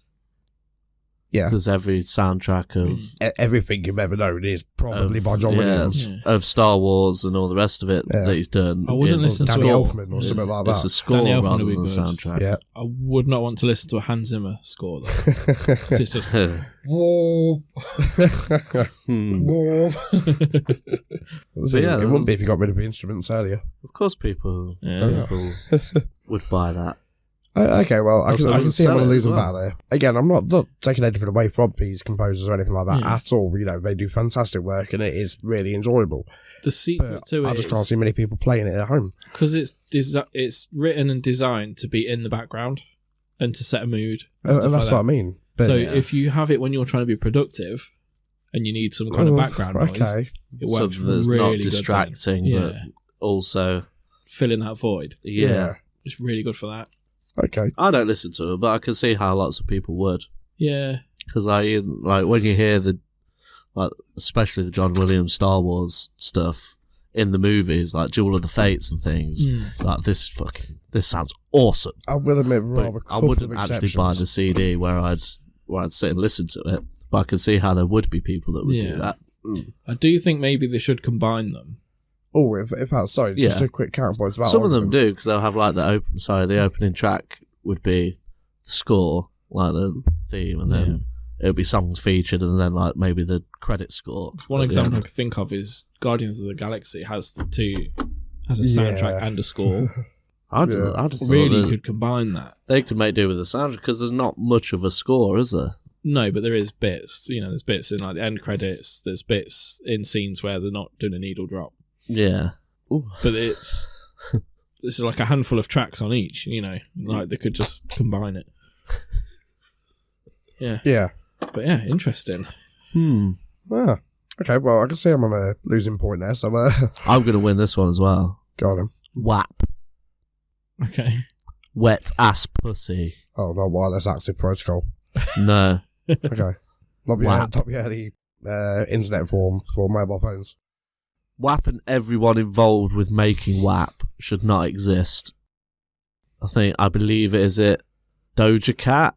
Yeah, because every soundtrack of everything you've ever known is probably by John Williams. Of Star Wars and all the rest of it that he's done. I wouldn't listen to Danny Elfman or something like that. It's a score rather than the soundtrack. Yeah, I would not want to listen to a Hans Zimmer score though. It's just it wouldn't be if you got rid of the instruments earlier. Of course, people would buy that. Okay, well, I can see I'm going to lose them back there. Again, I'm not taking anything away from these composers or anything like that at all. You know, they do fantastic work and it is really enjoyable. The secret to it I just can't see many people playing it at home. Because it's written and designed to be in the background and to set a mood. That's what I mean. But, so if you have it when you're trying to be productive and you need some kind of background noise, it works that's really not distracting, but also filling that void. Yeah. It's really good for that. Okay. I don't listen to it, but I can see how lots of people would. Yeah. Because like when you hear especially the John Williams Star Wars stuff in the movies, like Duel of the Fates and things, like this sounds awesome. I will admit, I wouldn't actually buy the CD where I'd sit and listen to it, but I can see how there would be people that would do that. I do think maybe they should combine them. Oh, if that's sorry, just a quick counterpoint about some of them do, because they'll have like the opening track would be the score, like the theme, and then it'll be songs featured, and then like maybe the credit score. One example I can think of is Guardians of the Galaxy has a soundtrack and a score. I just really could combine that. They could make do with the soundtrack because there's not much of a score, is there? No, but there is bits. You know, there's bits in like the end credits. There's bits in scenes where they're not doing a needle drop. Yeah. Ooh. But it's like a handful of tracks on each, you know, like they could just combine it. Yeah. Yeah. But yeah, interesting. Yeah. Okay, well, I can see I'm on a losing point there, so I'm going to win this one as well. Go on. WAP. Okay. Wet ass pussy. Oh, not wireless active protocol. No. Okay. Not the internet form for mobile phones. WAP and everyone involved with making WAP should not exist. I believe it Doja Cat?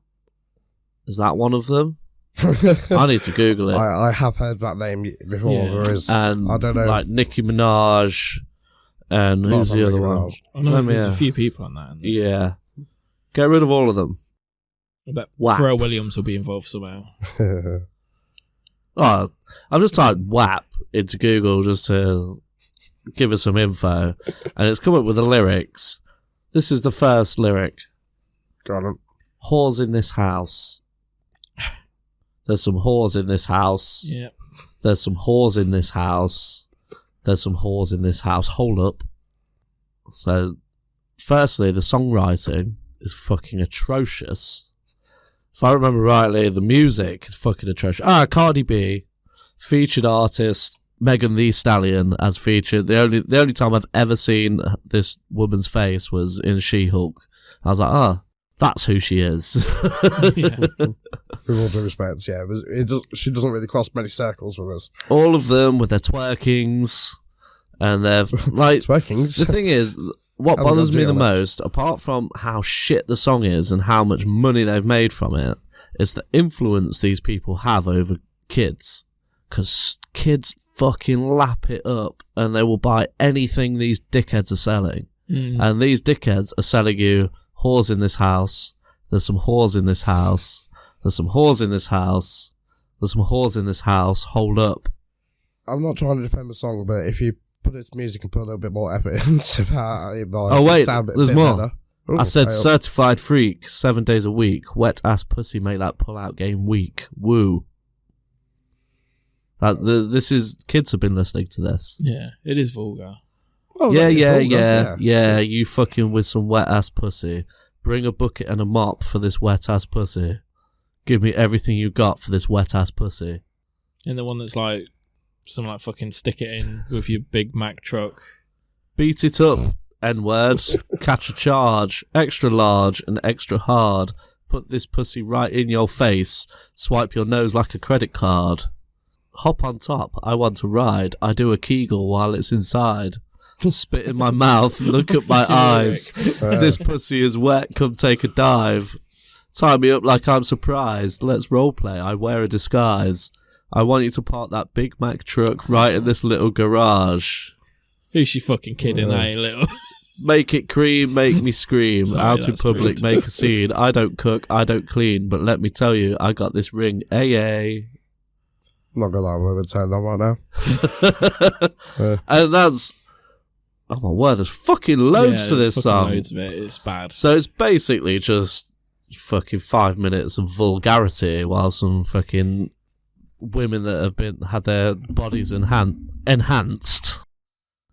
Is that one of them? I need to Google it. I have heard that name before. Yeah. There is, and I don't know. Like Nicki Minaj and who's the other one? Oh, no, there's a few people on that. Yeah. Get rid of all of them. I bet WAP. Pharrell Williams will be involved somehow. Oh, I've just typed WAP into Google just to give us some info, and it's come up with the lyrics. This is the first lyric. Go on. Whores in this house. There's some whores in this house. Yeah. There's some whores in this house. There's some whores in this house. Hold up. So, firstly, the songwriting is fucking atrocious. If I remember rightly, the music is fucking atrocious. Cardi B, featured artist, Megan Thee Stallion as featured. The only time I've ever seen this woman's face was in She-Hulk. I was like, that's who she is. Yeah. With all due respect, yeah, she doesn't really cross many circles with us. All of them with their twerkings and their like Twerkings. The thing is, what How we bothers got me the jail, most, apart from how shit the song is and how much money they've made from it, is the influence these people have over kids. Because kids fucking lap it up and they will buy anything these dickheads are selling. And these dickheads are selling you whores in this house. There's some whores in this house. There's some whores in this house. There's some whores in this house. Hold up. I'm not trying to defend the song, but if you put its music and put a little bit more effort into that, it might Wait, sound a there's bit more. better. I said Ooh, certified freak, 7 days a week. Wet ass pussy make that pull out game weak. Woo. This is kids have been listening to this. Yeah, it is vulgar. Yeah. You fucking with some wet ass pussy. Bring a bucket and a mop for this wet ass pussy. Give me everything you got for this wet ass pussy. And the one that's like something like fucking stick it in with your Big Mac truck. Beat it up, N-words. Catch a charge. Extra large and extra hard. Put this pussy right in your face. Swipe your nose like a credit card. Hop on top, I want to ride. I do a Kegel while it's inside. Spit in my mouth, look at my eyes. This pussy is wet, come take a dive. Tie me up like I'm surprised. Let's roleplay, I wear a disguise. I want you to park that Big Mac truck right in this little garage. Who's she fucking kidding, little? Make it cream, make me scream. Sorry, Out in that's public, rude. make a scene. I don't cook, I don't clean, but let me tell you, I got this ring, AA. I'm not gonna lie, I'm going to turn on right now. And that's... Oh my word, there's fucking loads to this fucking song. Loads of it. It's bad. So it's basically just fucking 5 minutes of vulgarity while some fucking women that have had their bodies enhanced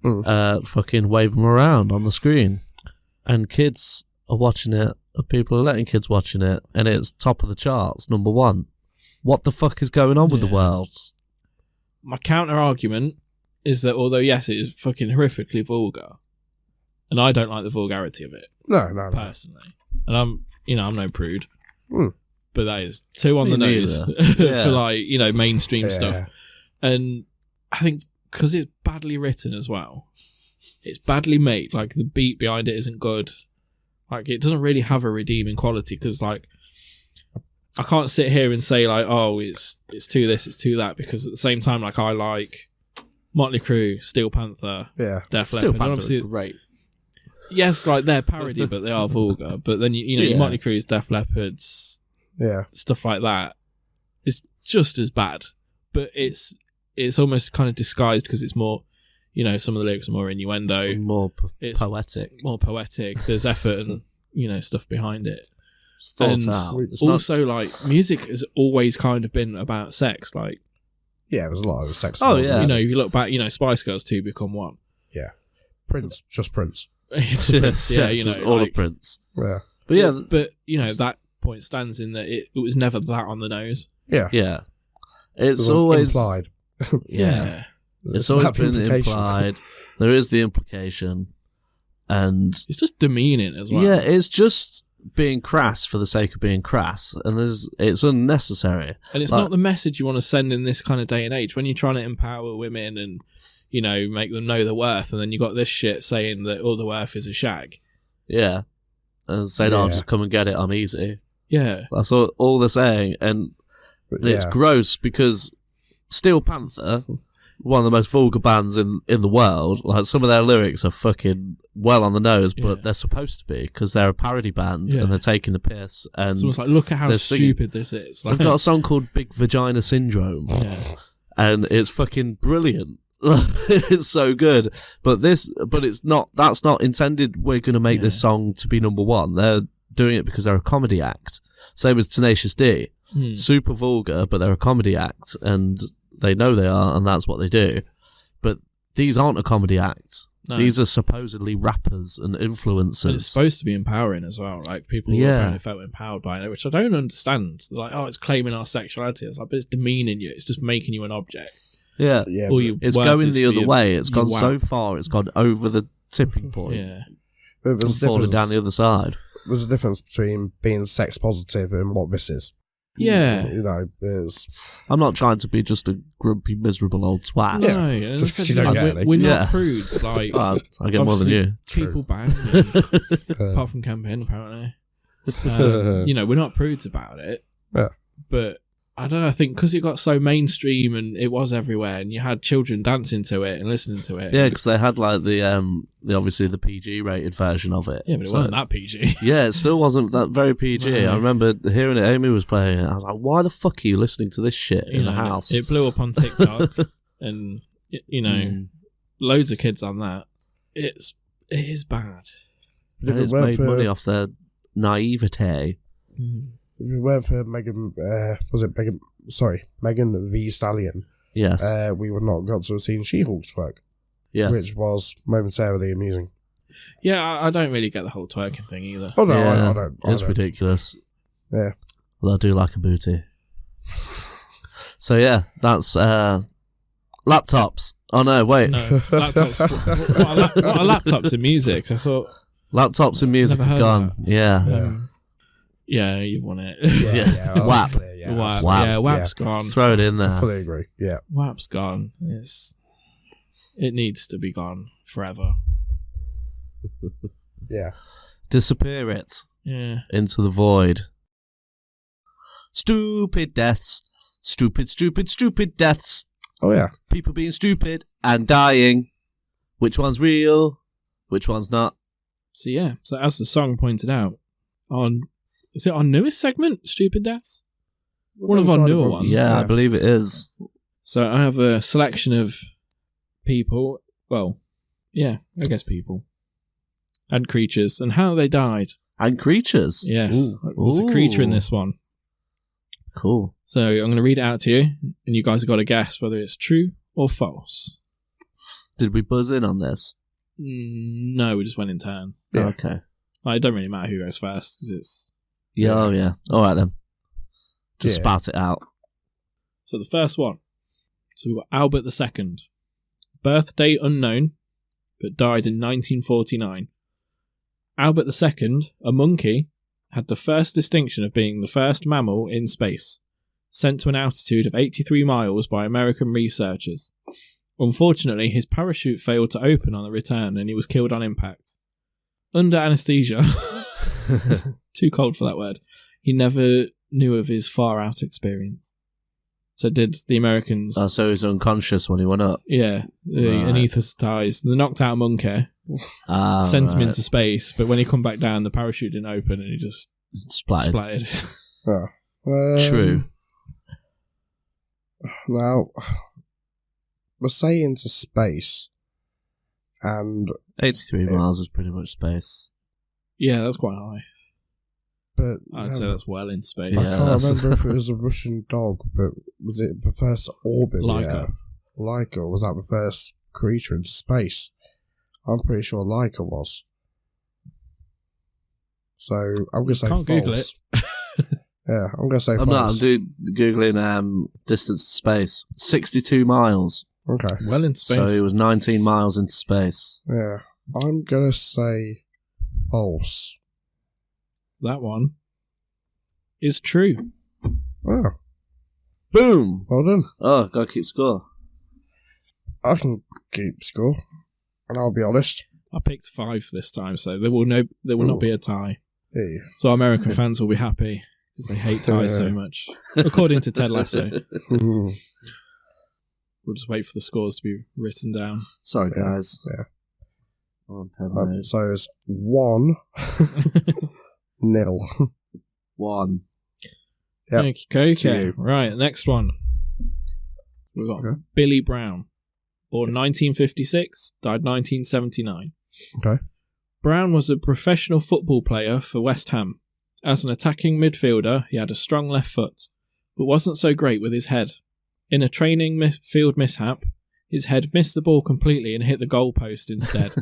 fucking wave them around on the screen. And kids are watching it, and people are letting kids watching it, and it's top of the charts, #1. What the fuck is going on with the world? My counter argument is that although yes, it is fucking horrifically vulgar, and I don't like the vulgarity of it No. personally, and I'm no prude, Mm. but that is too on Me the nose neither. for like mainstream Yeah. stuff, and I think because it's badly written as well, it's badly made. Like the beat behind it isn't good. Like it doesn't really have a redeeming quality because like. I can't sit here and say like, oh, it's too this, it's too that, because at the same time, like I like Motley Crue, Steel Panther, Yeah. Def Still Leppard. Panther, great. Yes, like they're parody, but they are vulgar. But then your Motley Crue's, Def Leppard's, Yeah. stuff like that, is just as bad. But it's almost kind of disguised because it's more, some of the lyrics are more innuendo, More It's poetic. more poetic. There's effort and stuff behind it. It's thought And out. It's not also, like, music has always kind of been about sex. Like, Yeah, it was a lot of sex. Oh, involved. yeah. if you look back, Spice Girls 2 become one. Prince, just Prince. just all like, of Prince. Yeah. But yeah, But, that point stands in that it was never that on the nose. Yeah. yeah. It It's was always implied. Yeah. It's always That been implication. implied. There is the implication, and It's just demeaning as well. yeah, it's just being crass for the sake of being crass, and it's unnecessary. And it's Like- not the message you want to send in this kind of day and age when you're trying to empower women and, make them know their worth, and then you got this shit saying that all the worth is a shag. Yeah, and saying, "Oh, Yeah. just come and get it. I'm easy." Yeah. That's all they're saying, and it's gross because Steel Panther, one of the most vulgar bands in the world, like some of their lyrics are fucking well on the nose, but Yeah. they're supposed to be because they're a parody band Yeah. and they're taking the piss. And It's almost like, look at how they're singing. stupid this is. Like, they've got a song called "Big Vagina Syndrome," yeah. and it's fucking brilliant. It's so good, but it's not. That's not intended. We're going to make this song to be #1. They're doing it because they're a comedy act. Same as Tenacious D. Super vulgar, but they're a comedy act, and they know they are, and that's what they do. But these aren't a comedy act. No. These are supposedly rappers and influencers. And it's supposed to be empowering as well. Like, people apparently felt empowered by it, which I don't understand. They're like, oh, it's claiming our sexuality. It's like, but it's demeaning you. It's just making you an object. Yeah. It's going the other way. It's gone so far. It's gone over the tipping point. Yeah. It's falling down the other side. There's a difference between being sex positive and what this is. Yeah. You know, I'm not trying to be just a grumpy, miserable old twat. No, and just 'cause you don't get any. we're not prudes. Like, I get more than you. People bang, apart from campaign, apparently. You know, we're not prudes about it. Yeah. But I don't know. I think because it got so mainstream and it was everywhere, and you had children dancing to it and listening to it. Yeah, because they had like the obviously the PG rated version of it. Yeah, but it wasn't that PG. Yeah, it still wasn't that very PG. No. I remember hearing it. Amy was playing it. I was like, "Why the fuck are you listening to this shit in the house?" It blew up on TikTok, and you know, loads of kids on that. It is bad. It's made money off their naivete. If it weren't for Megan, Megan V Stallion, Yes. we would not have got to have seen She-Hulk's work, Yes. which was momentarily amusing. Yeah, I don't really get the whole twerking thing either. Oh no, Yeah, I don't. It's ridiculous. Yeah. Well, I do like a booty. So yeah, that's laptops. Oh no, wait. No, laptops. What are laptops in music? I thought Laptops and music Never have heard gone. of Yeah. yeah, you've won it. Yeah, that was WAP. clear, yeah. WAP. WAP. Yeah, WAP's gone. Throw it in I there. fully agree. Yeah. WAP's gone. It needs to be gone forever. Yeah. Disappear it Yeah. into the void. Stupid deaths. Stupid, stupid, stupid deaths. Oh yeah. People being stupid and dying. Which one's real? Which one's not? So yeah. So as the song pointed out, is it our newest segment, Stupid Deaths? One of our newer ones. Yeah, I believe it is. So I have a selection of people. Well, yeah, I guess people and creatures and how they died. And creatures. Yes, there's a creature in this one. Cool. So I'm going to read it out to you, and you guys have got to guess whether it's true or false. Did we buzz in on this? No, we just went in turns. Yeah. Okay. It don't really matter who goes first because it's. Yeah, oh yeah. All right then. Just Yeah. spat it out. So the first one. So we've got Albert II. Birthday unknown, but died in 1949. Albert II, a monkey, had the first distinction of being the first mammal in space, sent to an altitude of 83 miles by American researchers. Unfortunately, his parachute failed to open on the return and he was killed on impact. Under anesthesia, it's too cold for that word, he never knew of his far-out experience. So did the Americans... Oh, so he was unconscious when he went up. Yeah, Right. anaesthetised. They knocked out a monkey, sent him into space, but when he come back down, the parachute didn't open and he just splattered. splattered. True. Now, we're saying into space, and 83 miles is pretty much space. Yeah, that's quite high. but I'd say that's well in space. I Yeah, can't that's- remember if it was a Russian dog, but was it the first to orbit Laika. the Earth? Laika, or was that the first creature into space? I'm pretty sure Laika was. So I'm gonna say Can't false. Google it. Yeah, I'm gonna say I'm not. I'm false. googling distance to space. 62 miles. Okay. Well in space. So he was 19 miles into space. Yeah, I'm gonna say false. That one is true. Oh, Boom! well done. Oh, gotta keep score. I can keep score, and I'll be honest. I picked 5 this time, so there will not be a tie. Hey. So American fans will be happy because they hate ties so much. According to Ted Lasso. We'll just wait for the scores to be written down. Sorry, guys. Yeah. Oh, pen mode. So it's 1-0. 1. Yep. Thank you, To okay. you. Right, next one. We've got Okay. Billy Brown. Born 1956, died 1979. Okay. Brown was a professional football player for West Ham. As an attacking midfielder, he had a strong left foot, but wasn't so great with his head. In a training field mishap, His head missed the ball completely and hit the goalpost instead.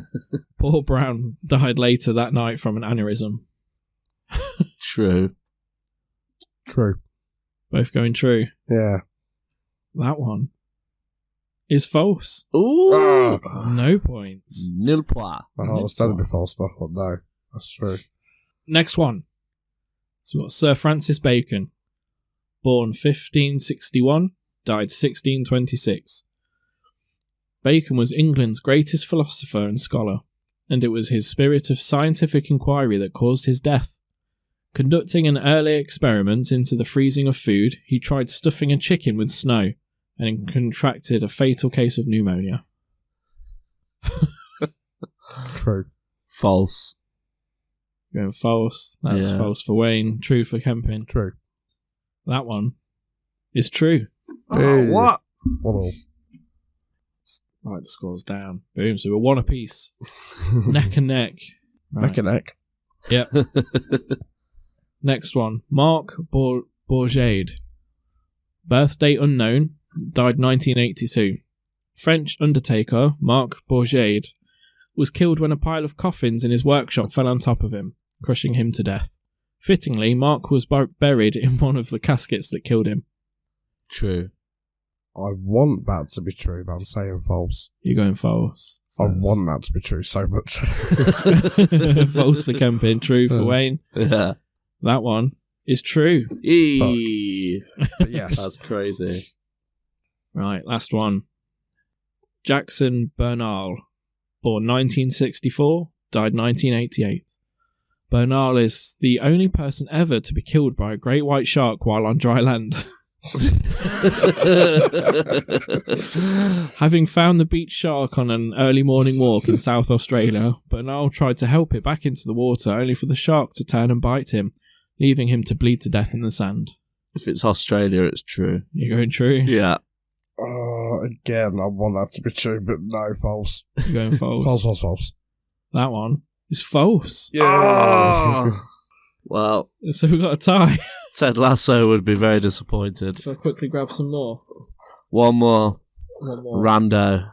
Poor Brown died later that night from an aneurysm. True. True. Both going true. Yeah. That one is false. Ooh. No points. Nil point. I was telling you false, but no. That's true. Next one. So we've got Sir Francis Bacon. Born 1561, died 1626. Bacon was England's greatest philosopher and scholar, and it was his spirit of scientific inquiry that caused his death. Conducting an early experiment into the freezing of food, he tried stuffing a chicken with snow and contracted a fatal case of pneumonia. True. False. Going false. That's false for Wayne. True for Kempin. True. That one is true. Oh, what? What? Right, the score's down. Boom. So we're one apiece. Neck and neck. Right. Neck and neck. Yep. Next one. Marc Bourgeade. Birth date unknown. Died 1982. French undertaker Marc Bourgeade was killed when a pile of coffins in his workshop fell on top of him, crushing him to death. Fittingly, Marc was buried in one of the caskets that killed him. True. I want that to be true, but I'm saying false. You're going false. I want that to be true so much. False for Kempin, true for Wayne. Yeah. That one is true. But yes. That's crazy. Right, last one. Jackson Bernal. Born 1964, died 1988. Bernal is the only person ever to be killed by a great white shark while on dry land. Having found the beach shark on an early morning walk in South Australia, Bernal tried to help it back into the water only for the shark to turn and bite him, leaving him to bleed to death in the sand. If it's Australia, it's true. You're going true? Yeah. Again, I want that to be true, but no, false. You're going false? False. That one is false. Yeah. Oh. Well, So we've got a tie. Ted Lasso would be very disappointed. Shall I quickly grab some more? One more. One more. Rando.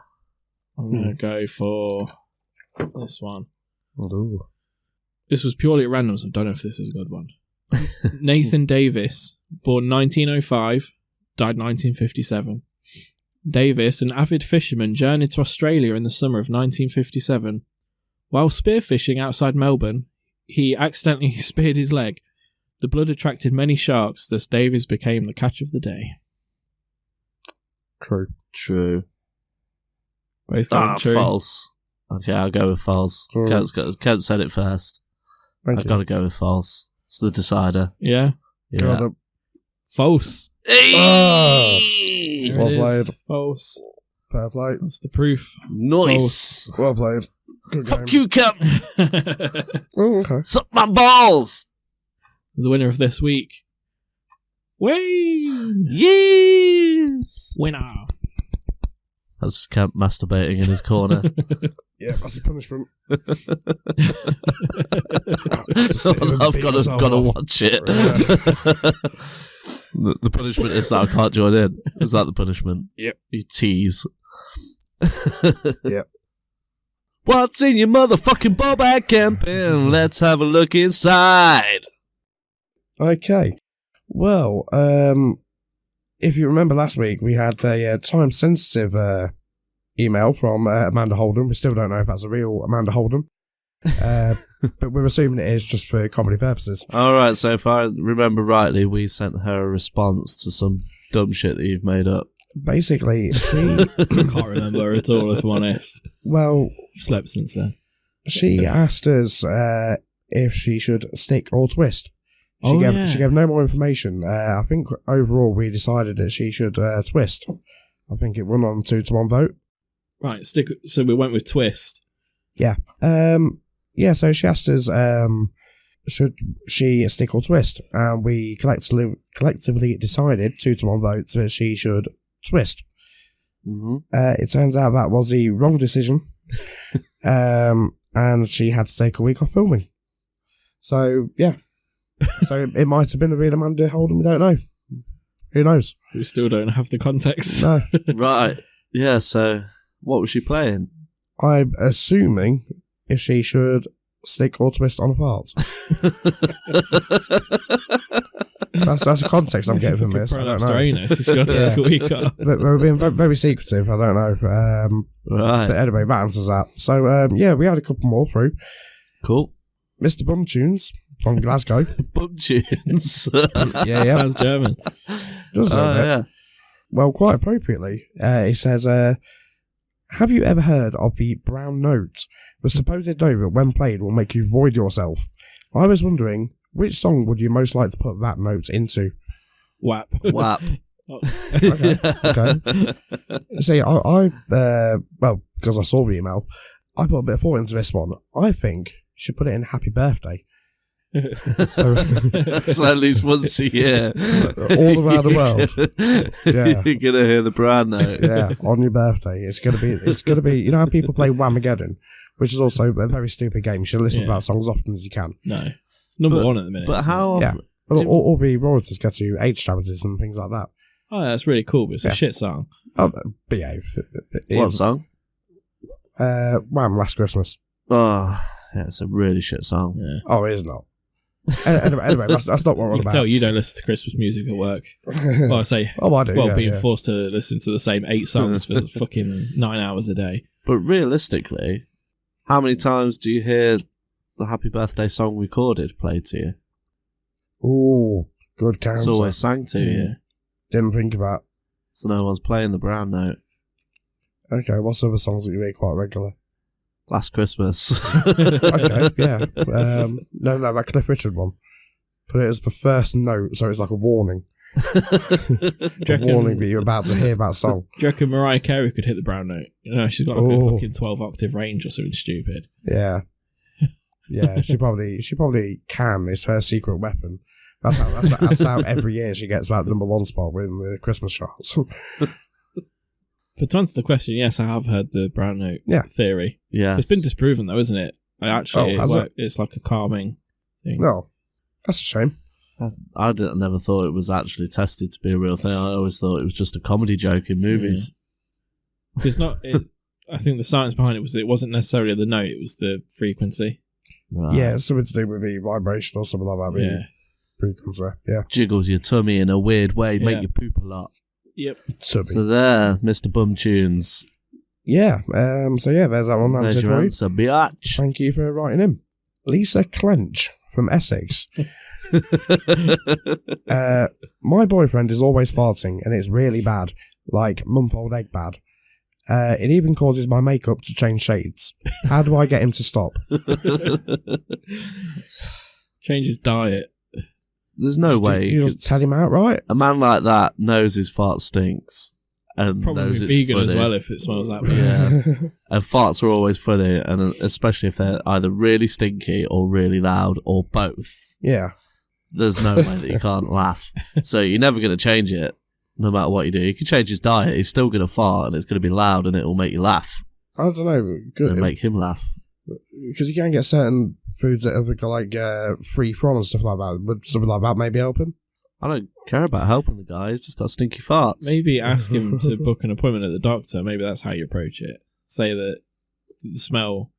I'm going to go for this one. Ooh. This was purely at random, so I don't know if this is a good one. Nathan Davis, born 1905, died 1957. Davis, an avid fisherman, journeyed to Australia in the summer of 1957. While spearfishing outside Melbourne, he accidentally speared his leg. The blood attracted many sharks, thus Davis became the catch of the day. True. Both going true. False. Okay, I'll go with false. Kent said it first. I've got to go with false. It's the decider. Yeah? Yeah. False. Hey! Well played. False. Fair play. That's the proof. Nice. Well played. Good Fuck game. you, Kent. Oh, okay. Suck my balls. The winner of this week. Wayne! Yes. Winner. That's Kent masturbating in his corner. Yeah, that's a punishment. I've got to watch it. The punishment is that I can't join in. Is that the punishment? Yep. You tease. Yep. What's in your motherfucking ballbag camping? Let's have a look inside. Okay. Well, if you remember last week, we had a time-sensitive email from Amanda Holden. We still don't know if that's a real Amanda Holden. But we're assuming it is just for comedy purposes. Alright, so if I remember rightly, we sent her a response to some dumb shit that you've made up. Basically, she... I can't remember at all, if I'm honest. Well... I've slept since then. She asked us if she should stick or twist. She gave no more information. I think overall we decided that she should twist. I think it won on 2-1 vote. Right, so we went with twist. Yeah. So she asked us, should she stick or twist? And we collectively decided 2-1 vote that she should twist. Mm-hmm. It turns out that was the wrong decision. And she had to take a week off filming. So, yeah. So it might have been a real Amanda Holden, we don't know. Who knows? We still don't have the context. No. Right. Yeah, so what was she playing? I'm assuming if she should stick or twist on a fart. That's the context I'm getting from this. I don't know. She's got to take a week off. But we're being very secretive. I don't know. Right. But anyway, that answers that. So, yeah, we had a couple more through. Cool. Mr. Bumtunes from Glasgow. Bumtunes. Yeah. Sounds German. Just a little bit. Yeah. Well, quite appropriately, he says, have you ever heard of the brown note? The supposed note that when played will make you void yourself. I was wondering, which song would you most like to put that note into? WAP. WAP. Okay. See, I well, because I saw the email, I put a bit of thought into this one. I think you should put it in Happy Birthday. So at least once a year. All around the world. Yeah. You're going to hear the brand note. Yeah, on your birthday. It's gonna be you know how people play Whamageddon, which is also a very stupid game. You should listen to that song as often as you can. No. It's number one at the minute. But how Yeah. Well, all the royalties go to AIDS charities and things like that. Oh, that's really cool, but it's a shit song. Oh, behave. What song? Wham! Last Christmas. Oh, yeah, it's a really shit song. Yeah. Oh, it is not. Anyway, that's not what we're on You can about. tell you don't listen to Christmas music at work. Well, I say, Oh, I do. well, yeah, being yeah. forced to listen to the same 8 songs for fucking 9 hours a day. But realistically, how many times do you hear the Happy Birthday song recorded played to you? Ooh, good counter. It's always sang to you. Didn't think of that. So no one's playing the brown note. Okay, what's other songs that you hear quite regular? Last Christmas. Okay, yeah. No, that Cliff Richard one. Put it as the first note, so it's like a warning. A warning that you're about to hear that song. Do you reckon Mariah Carey could hit the brown note? You know, she's got like a fucking 12-octave range or something stupid. Yeah. Yeah, she probably can. It's her secret weapon. That's how every year she gets that #1 spot within the Christmas charts. But to answer the question, yes, I have heard the brown note theory. Yeah. It's been disproven though, isn't it? It's like a calming thing. No, that's a shame. I never thought it was actually tested to be a real thing. I always thought it was just a comedy joke in movies. It's not. I think the science behind it wasn't necessarily the note; it was the frequency. Right. Yeah, it's something to do with the vibration or something like that. Yeah. Frequency. Yeah. Jiggles your tummy in a weird way, make Yeah. you poop a lot. Yep. So there, Mr. Bumtunes. yeah. So yeah, there's that one. There's Answered your for you. answer, biatch. Thank you for writing in. Lisa Clench from Essex. My boyfriend is always farting, and it's really bad, like month-old egg bad. It even causes my makeup to change shades. How do I get him to stop? Change his diet. There's no way You just tell him outright. a man like that knows his fart stinks and Probably knows it's vegan funny. as well if it smells that bad. Yeah, and farts are always funny, and especially if they're either really stinky or really loud or both. Yeah. There's no way that you can't laugh. So you're never going to change it, no matter what you do. You can change his diet; he's still going to fart, and it's going to be loud, and it will make you laugh. I don't know. Good. And make him laugh. Because you can get certain foods that have like free from and stuff like that. Would something like that maybe help him? I don't care about helping the guy. He's just got stinky farts. Maybe ask him to book an appointment at the doctor. Maybe that's how you approach it. Say that the smell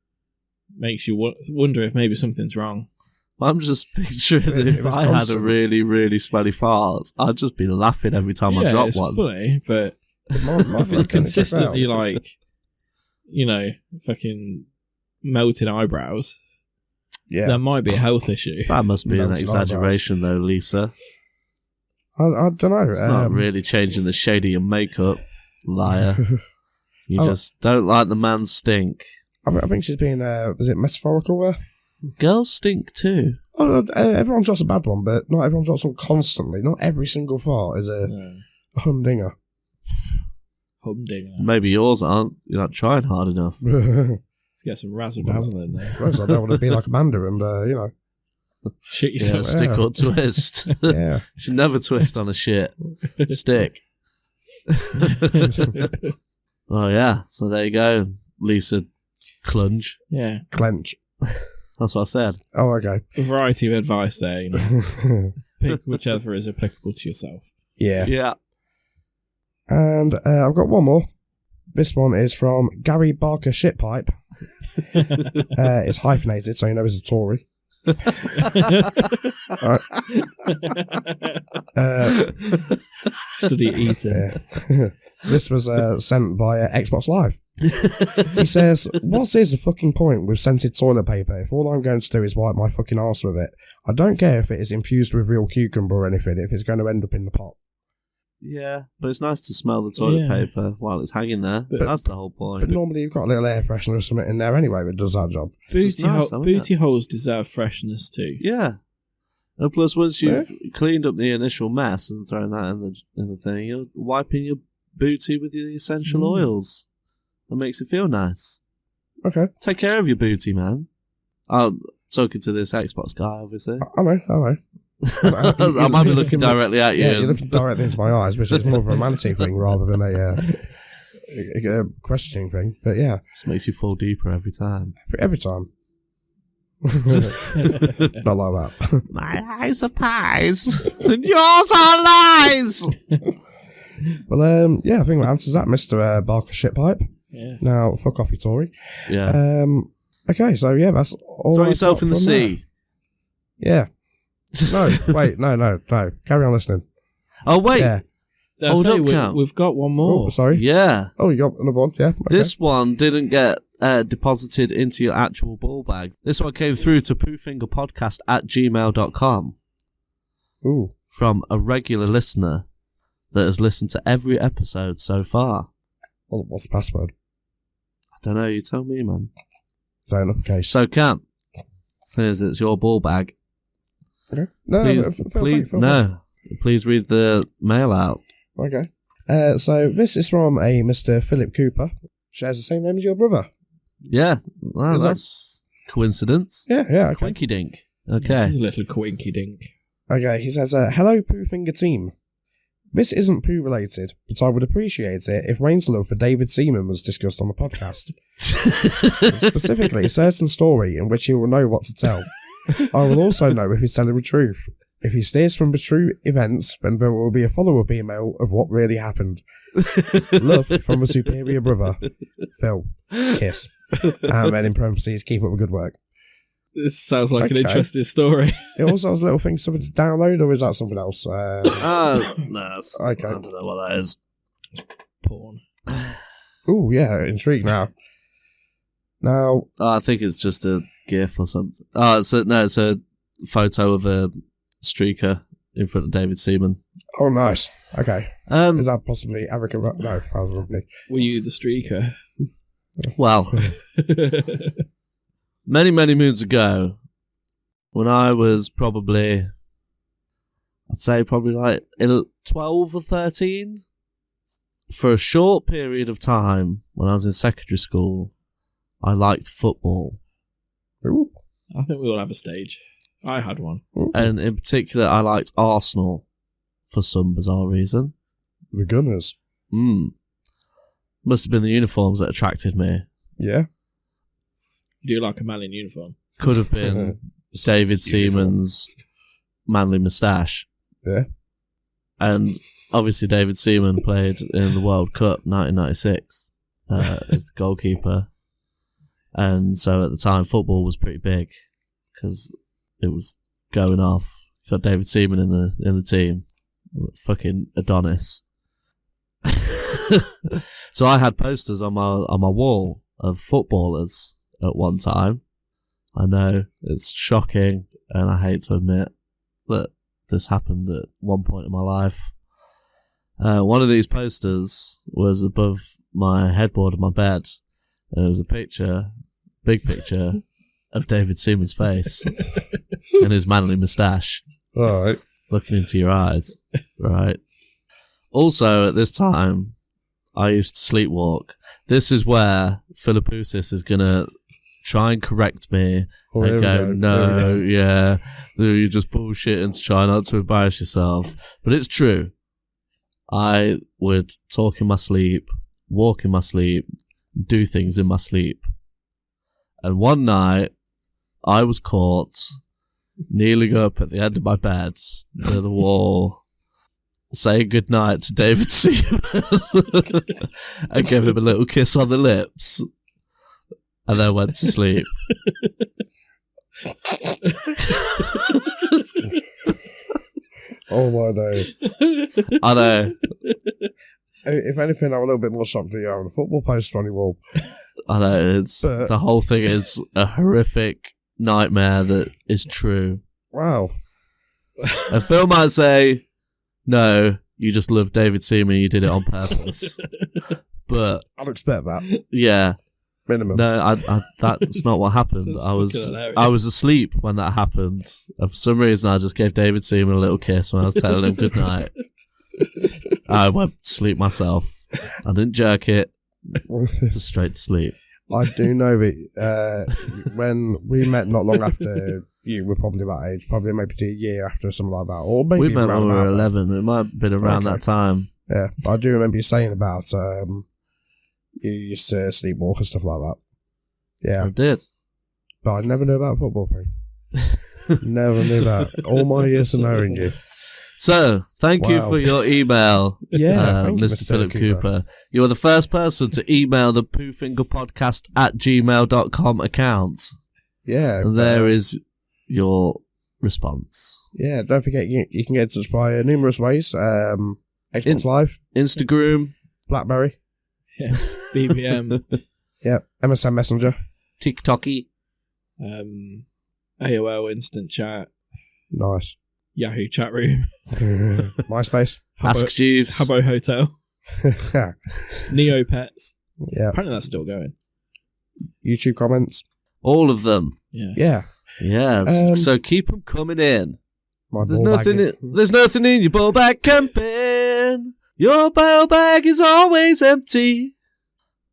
makes you wonder if maybe something's wrong. I'm just picturing that if I had a really, really smelly fart, I'd just be laughing every time I drop it's one. funny, but if it's consistently like, fucking melting eyebrows, that might be a health issue. That must be an Melting exaggeration, though, Lisa. I don't know. It's not really changing the shade of your makeup, liar. You just don't like the man's stink. I think she's being, is it metaphorical there? Girls stink too. Oh, everyone drops a bad one, but not everyone drops one constantly. Not every single fart is a humdinger. Humdinger. Maybe yours aren't. You're not trying hard enough. Let's get some razzle dazzle in there. Gross, I don't want to be like Amanda and, Shit Yeah, yourself. stick or twist. yeah. You should never twist on a shit. Stick. Oh, yeah. So there you go. Lisa Clunge. Yeah. Clench. That's what I said. Oh, okay. A variety of advice there, Pick whichever is applicable to yourself. Yeah. Yeah. And I've got one more. This one is from Gary Barker Shitpipe. It's hyphenated, so you know he's a Tory. Study eating. Yeah. This was sent by Xbox Live. He says, what is the fucking point with scented toilet paper if all I'm going to do is wipe my fucking arse with it? I don't care if it is infused with real cucumber or anything, if it's going to end up in the pot. Yeah, but it's nice to smell the toilet paper while it's hanging there. But that's the whole point. But normally you've got a little air freshener or something in there anyway that does that job. Booty holes deserve freshness too. Yeah. And plus, once you've cleaned up the initial mess and thrown that in the thing, you're wiping your booty with the essential oils. That makes it feel nice. Okay. Take care of your booty, man. I'm talking to this Xbox guy, obviously. I know. I might be looking directly at you. Yeah, you're looking directly into my eyes, which is more of a romantic thing rather than a questioning thing. But yeah. Just makes you fall deeper every time. Every time. Not like that. My eyes are pies, and yours are lies. Well, yeah, I think that answers that, Mr. Barker Shitpipe. Yeah. Now, fuck off, you Tory. Yeah. Okay, so yeah, that's all. Throw yourself in the sea. Yeah. No, wait, no. Carry on listening. Oh, wait. Yeah. Hold up, Cam. We've got one more. Oh, sorry. Yeah. Oh, you got another one? Yeah. Okay. This one didn't get deposited into your actual ball bag. This one came through to poofingerpodcast@gmail.com. Ooh. From a regular listener that has listened to every episode so far. Well, what's the password? I don't know, you tell me, man. Is that an uppercase? So, Cam, says it's your ball bag. Okay. No, please read the mail out. Okay. So this is from a Mr. Philip Cooper. Shares the same name as your brother. Yeah, well, that's coincidence. Yeah, okay. Quinky dink. Okay. This is a little quinky dink. Okay, he says, hello, Pooh Finger team. This isn't poo related, but I would appreciate it if Wayne's love for David Seaman was discussed on the podcast. Specifically, a certain story in which he will know what to tell. I will also know if he's telling the truth. If he steers from the true events, then there will be a follow-up email of what really happened. Love from a superior brother, Phil. Kiss. And then in parentheses, keep up the good work. This sounds like an interesting story. It also has a little thing, something to download, or is that something else? No, okay. I don't know what that is. Porn. Ooh, yeah, intrigued now. Now, I think it's just a GIF or something. It's a photo of a streaker in front of David Seaman. Oh, nice. Okay. Is that possibly Africa? No, that was lovely. Were you the streaker? Well, many, many moons ago, when I was probably like 12 or 13, for a short period of time when I was in secondary school, I liked football. Ooh. I think we all have a stage. I had one. Ooh. And in particular, I liked Arsenal for some bizarre reason. The Gunners. Must have been the uniforms that attracted me. Yeah. Do you like a man in uniform? Could have been David Seaman's manly moustache. Yeah. And obviously David Seaman played in the World Cup 1996 as the goalkeeper. And so at the time, football was pretty big because it was going off. Got David Seaman in the team. Fucking Adonis. So I had posters on my wall of footballers at one time. I know it's shocking, and I hate to admit that this happened at one point in my life. One of these posters was above my headboard of my bed. There was a picture, big picture, of David Seaman's face and his manly moustache. All right. Looking into your eyes, right? Also, at this time, I used to sleepwalk. This is where Philippoussis is going to try and correct me and go, no, yeah, you're just bullshitting to try not to embarrass yourself. But it's true. I would talk in my sleep, walk in my sleep, do things in my sleep. And one night, I was caught kneeling up at the end of my bed near the wall, saying goodnight to David Seaman. I gave him a little kiss on the lips and then went to sleep. Oh my days. I know. If anything, I'm a little bit more shocked that you have a football poster on your wall. I know. The whole thing is a horrific nightmare that is true. Wow. A Phil might say, no, you just love David Seaman, you did it on purpose. But I'd expect that. yeah. Minimum. No, I that's not what happened. I was asleep when that happened. And for some reason, I just gave David Seaman a little kiss when I was telling him goodnight. I went to sleep myself. I didn't jerk it. Just straight to sleep. I do know that when we met not long after you were probably that age, probably maybe a year after, something like that. Or maybe we met when we were that. 11. It might have been around that time. Yeah, I do remember you saying about you used to sleepwalk and stuff like that. Yeah. I did. But I never knew about a football thing. Never knew that. All my years of knowing you. So, thank you for your email, Yeah, thank you, Mr. Philip Cooper. You are the first person to email the poofingerpodcast@gmail.com account. Yeah. And there is your response. Yeah, don't forget you can get in touch by numerous ways. Xbox Live, Instagram, BlackBerry, Yeah. BBM, yeah, MSN Messenger, TikToky, AOL Instant Chat, nice, Yahoo Chat Room, MySpace, Ask Jeeves, Habbo Hotel, Neopets. yeah, Apparently that's still going. YouTube comments, all of them. Yeah. yeah. Yes, so keep them coming in. My There's ball nothing. bag. There's nothing in your ball bag camping. Your ball bag is always empty.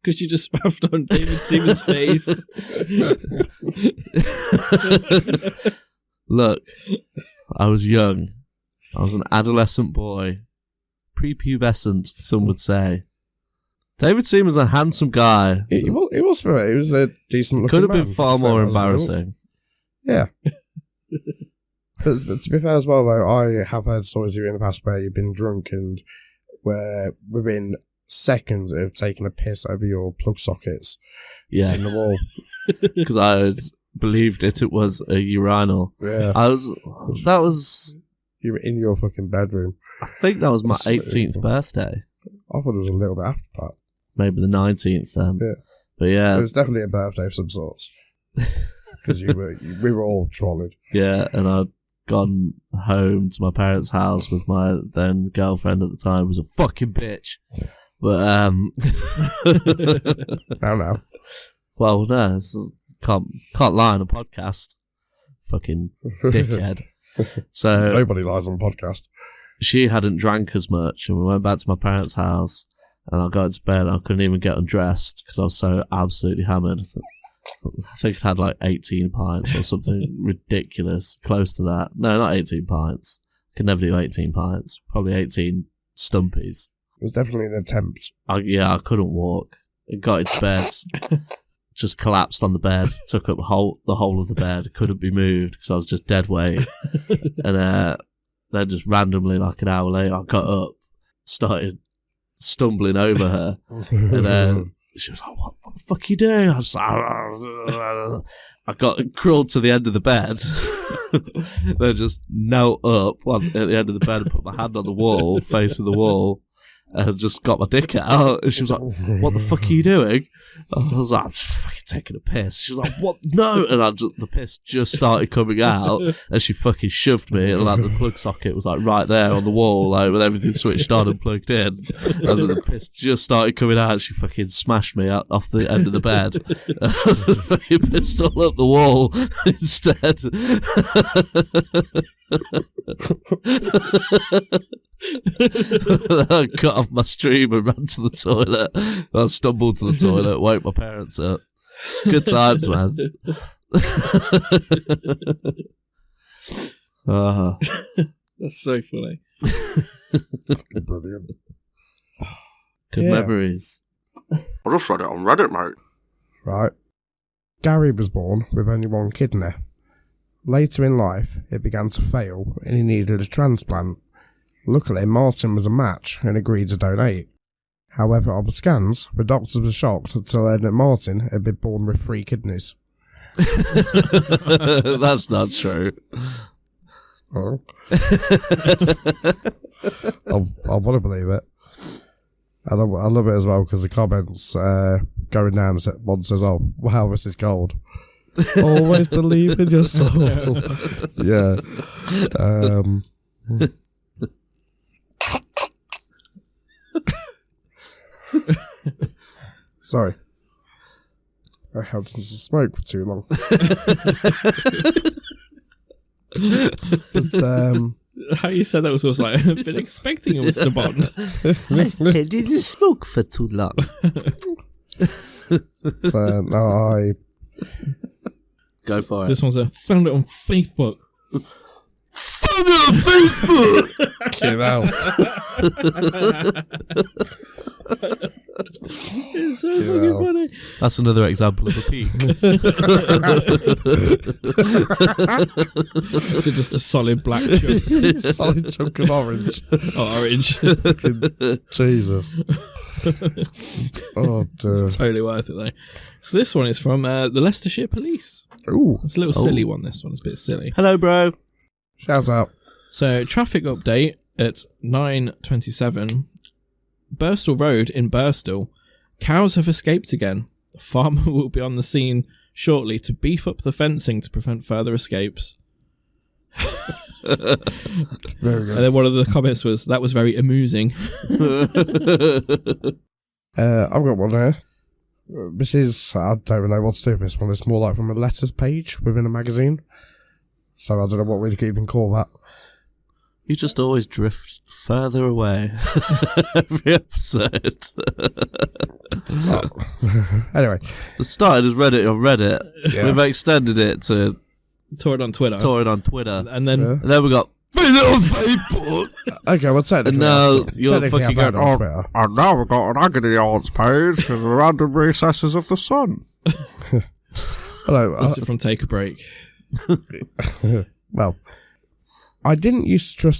Because you just spaffed on David Seaman's face. Look, I was young. I was an adolescent boy. Prepubescent, some would say. David Seaman's a handsome guy. It was a decent looking Could have man. been far more embarrassing. Yeah. But to be fair as well, though, I have heard stories of you in the past where you've been drunk and where within seconds of taking a piss over your plug sockets in the wall. Because I had believed it was a urinal. Yeah. That was... You were in your fucking bedroom. I think that was my That's 18th birthday. I thought it was a little bit after that. Maybe the 19th then. Yeah. But yeah. It was definitely a birthday of some sorts. Because we were all trolled. Yeah, and I'd gone home to my parents' house with my then girlfriend at the time, who was a fucking bitch. But, Now. well, no, can't lie on a podcast. Fucking dickhead. So Nobody lies on the podcast. she hadn't drank as much, and we went back to my parents' house, and I got into bed, and I couldn't even get undressed because I was so absolutely hammered. I think I'd had like 18 pints or something ridiculous, close to that. No, not 18 pints. Could never do 18 pints. Probably 18 stumpies. It was definitely an attempt. I couldn't walk. I got into bed, just collapsed on the bed, took up the whole of the bed, couldn't be moved because I was just dead weight. And then just randomly, like an hour later, I got up, started stumbling over her, and she was like, what the fuck are you doing? I was like, I got crawled to the end of the bed, then just knelt up at the end of the bed and put my hand on the wall, facing the wall, and just got my dick out. And she was like, what the fuck are you doing? I was like, I'm just fucking taking a piss. She was like, what? No! And the piss just started coming out, and she fucking shoved me, and like the plug socket was like right there on the wall, like with everything switched on and plugged in. And the piss just started coming out, and she fucking smashed me out off the end of the bed. Fucking pissed all up the wall instead. I cut off my stream and ran to the toilet. I stumbled to the toilet, woke my parents up. Good times, man. That's so funny. Brilliant. Good memories. I just read it on Reddit, mate. Right. Gary was born with only one kidney. Later in life, it began to fail and he needed a transplant. Luckily, Martin was a match and agreed to donate. However, on the scans, the doctors were shocked to learn that Martin had been born with 3 kidneys. That's not true. Oh. I want to believe it. I love it as well because the comments going down, one says, "Oh, wow, this is gold." Always believe in your soul. Yeah. Sorry. I held to smoke for too long. But, how you said that was almost like, I've been expecting you, Mr. Bond. I didn't smoke for too long. no, Go for it. This one's found it on Facebook. Found it on Facebook! Get out. It's so fucking funny. That's another example of a peak. Is it just a solid black chunk? Solid chunk of orange. Oh, orange. Jesus. Oh, dear. It's totally worth it, though. So this one is from the Leicestershire Police. Ooh. It's a little silly one, this one. It's a bit silly. Hello, bro. Shout out. So, traffic update at 9:27. Birstall Road in Birstall. Cows have escaped again. A farmer will be on the scene shortly to beef up the fencing to prevent further escapes. Very good. And then one of the comments was, that was very amusing. I've got one here. This is, I don't even know what to do with this one. It's more like from a letters page within a magazine. So I don't know what we'd even call that. You just always drift further away every episode. Anyway. The started as Reddit on Reddit. Yeah. We've extended it to Tore it on Twitter. And then and then we got Find it on Facebook. Okay, well, technically, And now I've- you're technically fucking I've had going, it on oh, Twitter. And now we've got an agony aunts page in the random recesses of the sun. Hello. That's it from Take a Break. Well, I didn't used to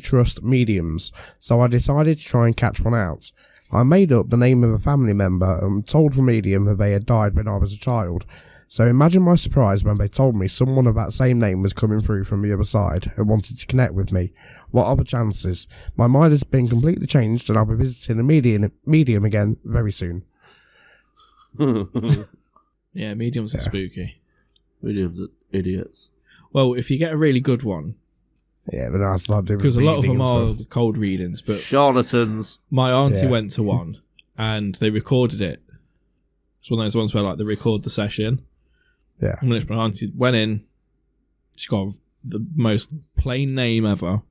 trust mediums, so I decided to try and catch one out. I made up the name of a family member and told the medium that they had died when I was a child. So imagine my surprise when they told me someone of that same name was coming through from the other side and wanted to connect with me. What are the chances? My mind has been completely changed and I'll be visiting a medium again very soon. Yeah, mediums are spooky. Mediums are idiots. Well, if you get a really good one, Yeah, but that's not doing because a lot of reading them and are stuff. cold readings, but Charlatans. my auntie Yeah. went to one and they recorded it. It's one of those ones where like they record the session. Yeah. And then my auntie went in, she got the most plain name ever,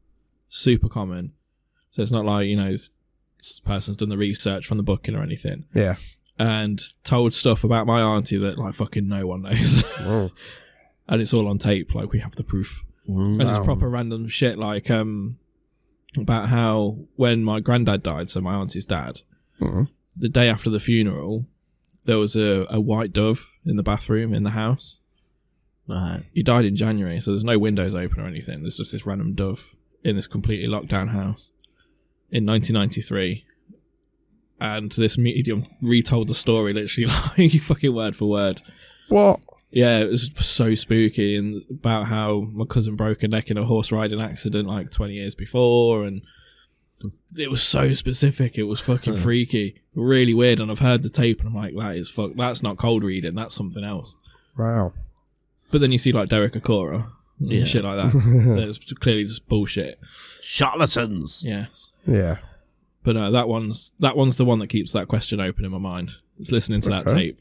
super common. So it's not like, you know, this person's done the research from the booking or anything. Yeah. And told stuff about my auntie that like fucking no one knows. Oh. And it's all on tape, like we have the proof. And it's Wow. proper random shit, like about how when my granddad died, so my auntie's dad, Mhm. the day after the funeral, there was a white dove in the bathroom in the house. Right. He died in January, so there's no windows open or anything. There's just this random dove in this completely locked down house in 1993. And this medium retold the story literally like fucking word for word. What? Yeah, it was so spooky, and about how my cousin broke a neck in a horse riding accident like 20 years before, and it was so specific. It was fucking freaky, really weird. And I've heard the tape, and I'm like, that's not cold reading. That's something else. Wow. But then you see like Derek Akora and shit like that. It's clearly just bullshit. Charlatans. Yes, Yeah. but no, that one's the one that keeps that question open in my mind. It's listening to that Okay. tape.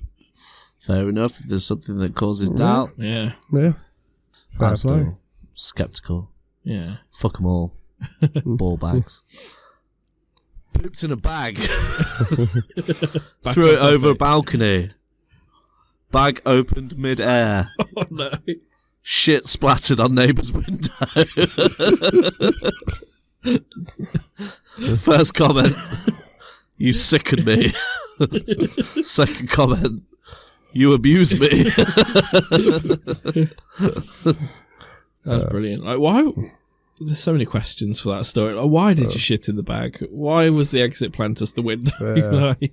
Fair enough. If there's something that causes doubt, Yeah, Yeah. Fair I'm play. still skeptical. yeah. Fuck them all. Ball bags. Pooped in a bag. Threw it over a balcony. Bag opened mid-air. Oh no. Shit splattered on neighbour's window. First comment. You sicken me. Second comment. You abuse me. That's brilliant. Like, why? there's so many questions for that story. Like, why did you shit in the bag? Why was the exit plan just the window? Like,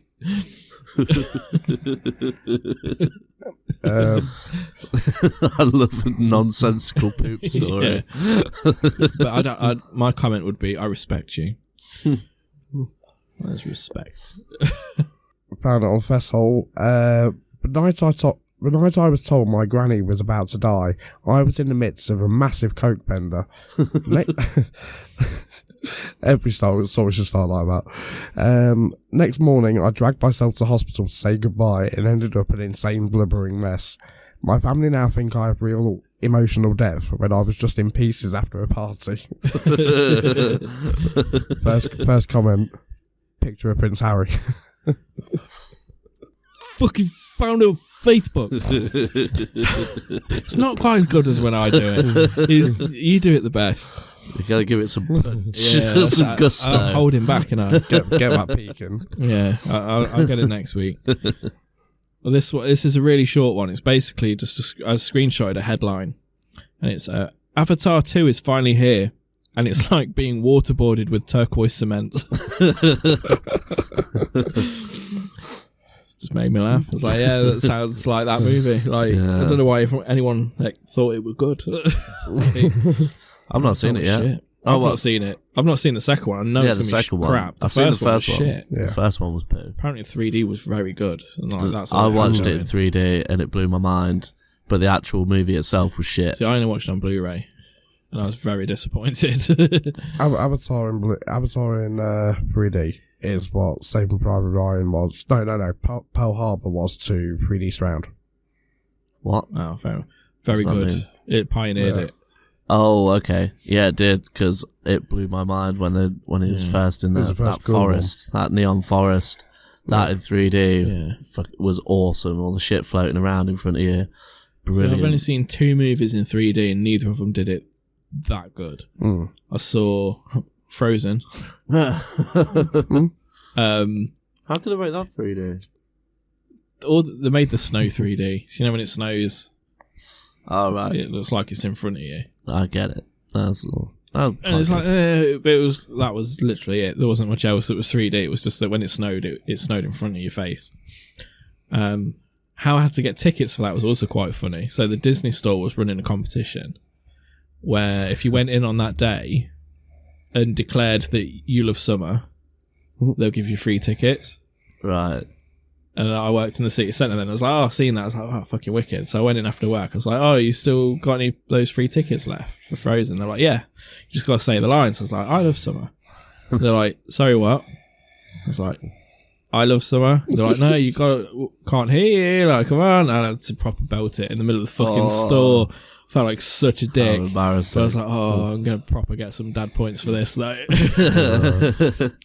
I love a nonsensical poop story. Yeah. But my comment would be, I respect you. There's respect. Found it on Fesshole. The night I was told my granny was about to die, I was in the midst of a massive coke bender. Every story should start like that. Next morning, I dragged myself to hospital to say goodbye and ended up an insane blubbering mess. My family now think I have real emotional depth when I was just in pieces after a party. First comment, picture of Prince Harry. Fucking found it on Facebook. It's not quite as good as when I do it. You do it the best. You gotta give it some punch, Yeah, some gusto. I'm holding back, and I Get that peeking. yeah, I'll get it next week. Well, this is a really short one. It's basically just I screenshotted a headline, and it's Avatar 2 is finally here, and it's like being waterboarded with turquoise cement. Just made me laugh. I was like, yeah, that sounds like that movie. Like, Yeah. I don't know why anyone thought it was good. I've not seen it yet. Shit. Oh, I've what? not seen it. I've not seen the second one. I know Yeah, it's the going to be second one. crap. I've seen the first was one. shit. Yeah. The first one was poo. Apparently 3D was very good. And like, that's I what watched it in had. 3D and it blew my mind, but the actual movie itself was shit. See, I only watched it on Blu-ray, and I was very disappointed. Avatar in 3D is what Saving Private Ryan was. No. Pearl Harbor was to 3D surround. What? Oh, very What's that good. mean? It pioneered Yeah. it. Oh, okay. Yeah, it did, because it blew my mind when it was first in It was the that first cool forest, that neon forest. That in 3D Yeah. was awesome. All the shit floating around in front of you. So Brilliant. I've only seen 2 movies in 3D, and neither of them did it that good. Mm. I saw Frozen. How Um, could they make that 3D? they made the snow 3D. So, you know when it snows, Oh, right. it looks like it's in front of you. I get it. That's all. And it's like, that was literally it. There wasn't much else that was 3D. It was just that when it snowed in front of your face. How I had to get tickets for that was also quite funny. So the Disney store was running a competition where if you went in on that day and declared that you love summer, they'll give you free tickets. Right. And I worked in the city centre then. I was like, I've seen that. I was like, oh, fucking wicked. So I went in after work. I was like, oh, you still got any of those free tickets left for Frozen? They're like, yeah. You just got to say the lines. I was like, I love summer. They're like, sorry, what? I was like, I love summer. They're like, no, can't hear you. Like, come on. And I had to proper belt it in the middle of the fucking store. I felt like such a dick. How embarrassing. So I was like, I'm going to proper get some dad points for this, though.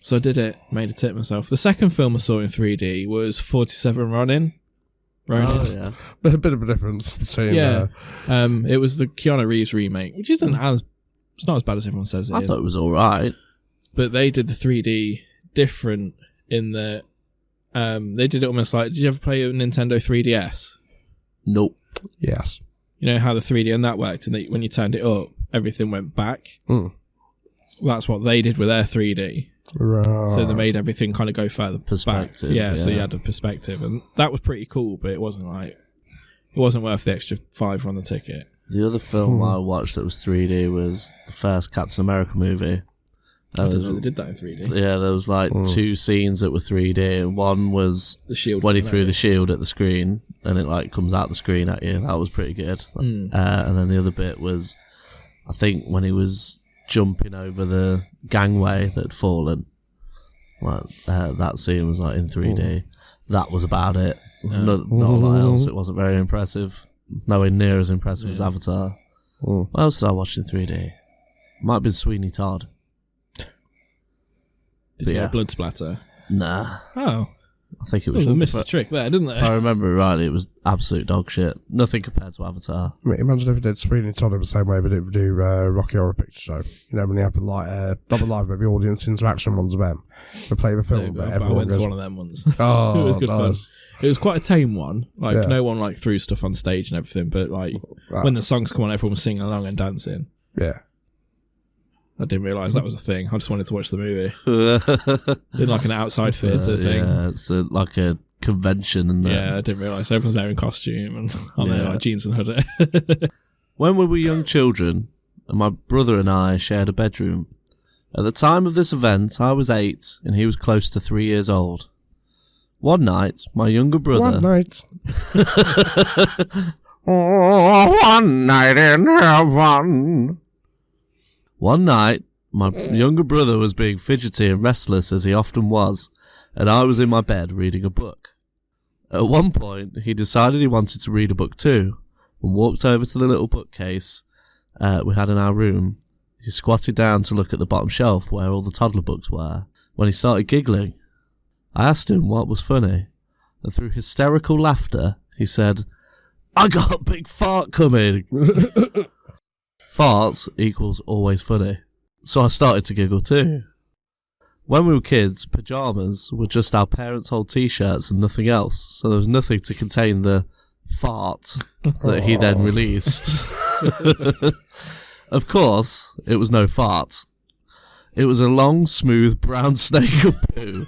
So I did it. Made a tit myself. The second film I saw in 3D was 47 Ronin. Oh, yeah. But a bit of a difference between. Yeah. It was the Keanu Reeves remake, which isn't it's not as bad as everyone says it I is. thought it was alright. But they did the 3D different in that they did it almost like, did you ever play a Nintendo 3DS? Nope. Yes. You know how the 3D on that worked, and when you turned it up, everything went back? Mm. That's what they did with their 3D. Right. So they made everything kind of go further Perspective, back. Yeah, so yeah. you had a perspective. And that was pretty cool, but it wasn't worth the extra $5 on the ticket. The other film I watched that was 3D was the first Captain America movie. I didn't know they did that in 3D. Yeah, there was like 2 scenes that were 3D, and one was The shield. when he coming threw out. the shield at the screen, and it like comes out the screen at you. That was pretty good. And then the other bit was, I think, when he was jumping over the gangway that had fallen. Like that scene was like in 3D. That was about it. Not a lot else. It wasn't very impressive. Nowhere near as impressive as Avatar. What else did I watch in 3D? Might have been Sweeney Todd. Did you have blood splatter? Nah, Oh. I think it was. They missed the trick there, didn't If I they? remember it rightly, it was absolute dog shit. Nothing compared to Avatar. I mean, imagine if it did Sweeney Todd in the same way but it would do Rocky Horror Picture Show. You know, when you have like double live maybe audience interaction ones of them. They play the There you film, go. but But I everyone went to goes, one of them ones. oh, It was good fun. nice. It was quite a tame one. Like, Yeah. no one like threw stuff on stage and everything, but like Right. when the songs come on, everyone was singing along and dancing. Yeah. I didn't realise that was a thing. I just wanted to watch the movie. In like an outside theatre thing. Yeah, it's like a convention. And yeah, I didn't realise. Everyone's there in costume and on their like jeans and hoodie. When we were young children, and my brother and I shared a bedroom. At the time of this event, I was 8 and he was close to 3 years old. One night, my younger brother... One night. One night in heaven. One night, my younger brother was being fidgety and restless as he often was, and I was in my bed reading a book. At one point, he decided he wanted to read a book too, and walked over to the little bookcase we had in our room. He squatted down to look at the bottom shelf where all the toddler books were, when he started giggling. I asked him what was funny, and through hysterical laughter, he said, "I got a big fart coming." Farts equals always funny. So I started to giggle too. When we were kids, pyjamas were just our parents' old t-shirts and nothing else, so there was nothing to contain the fart that he then released. Of course, it was no fart. It was a long, smooth, brown snake of poo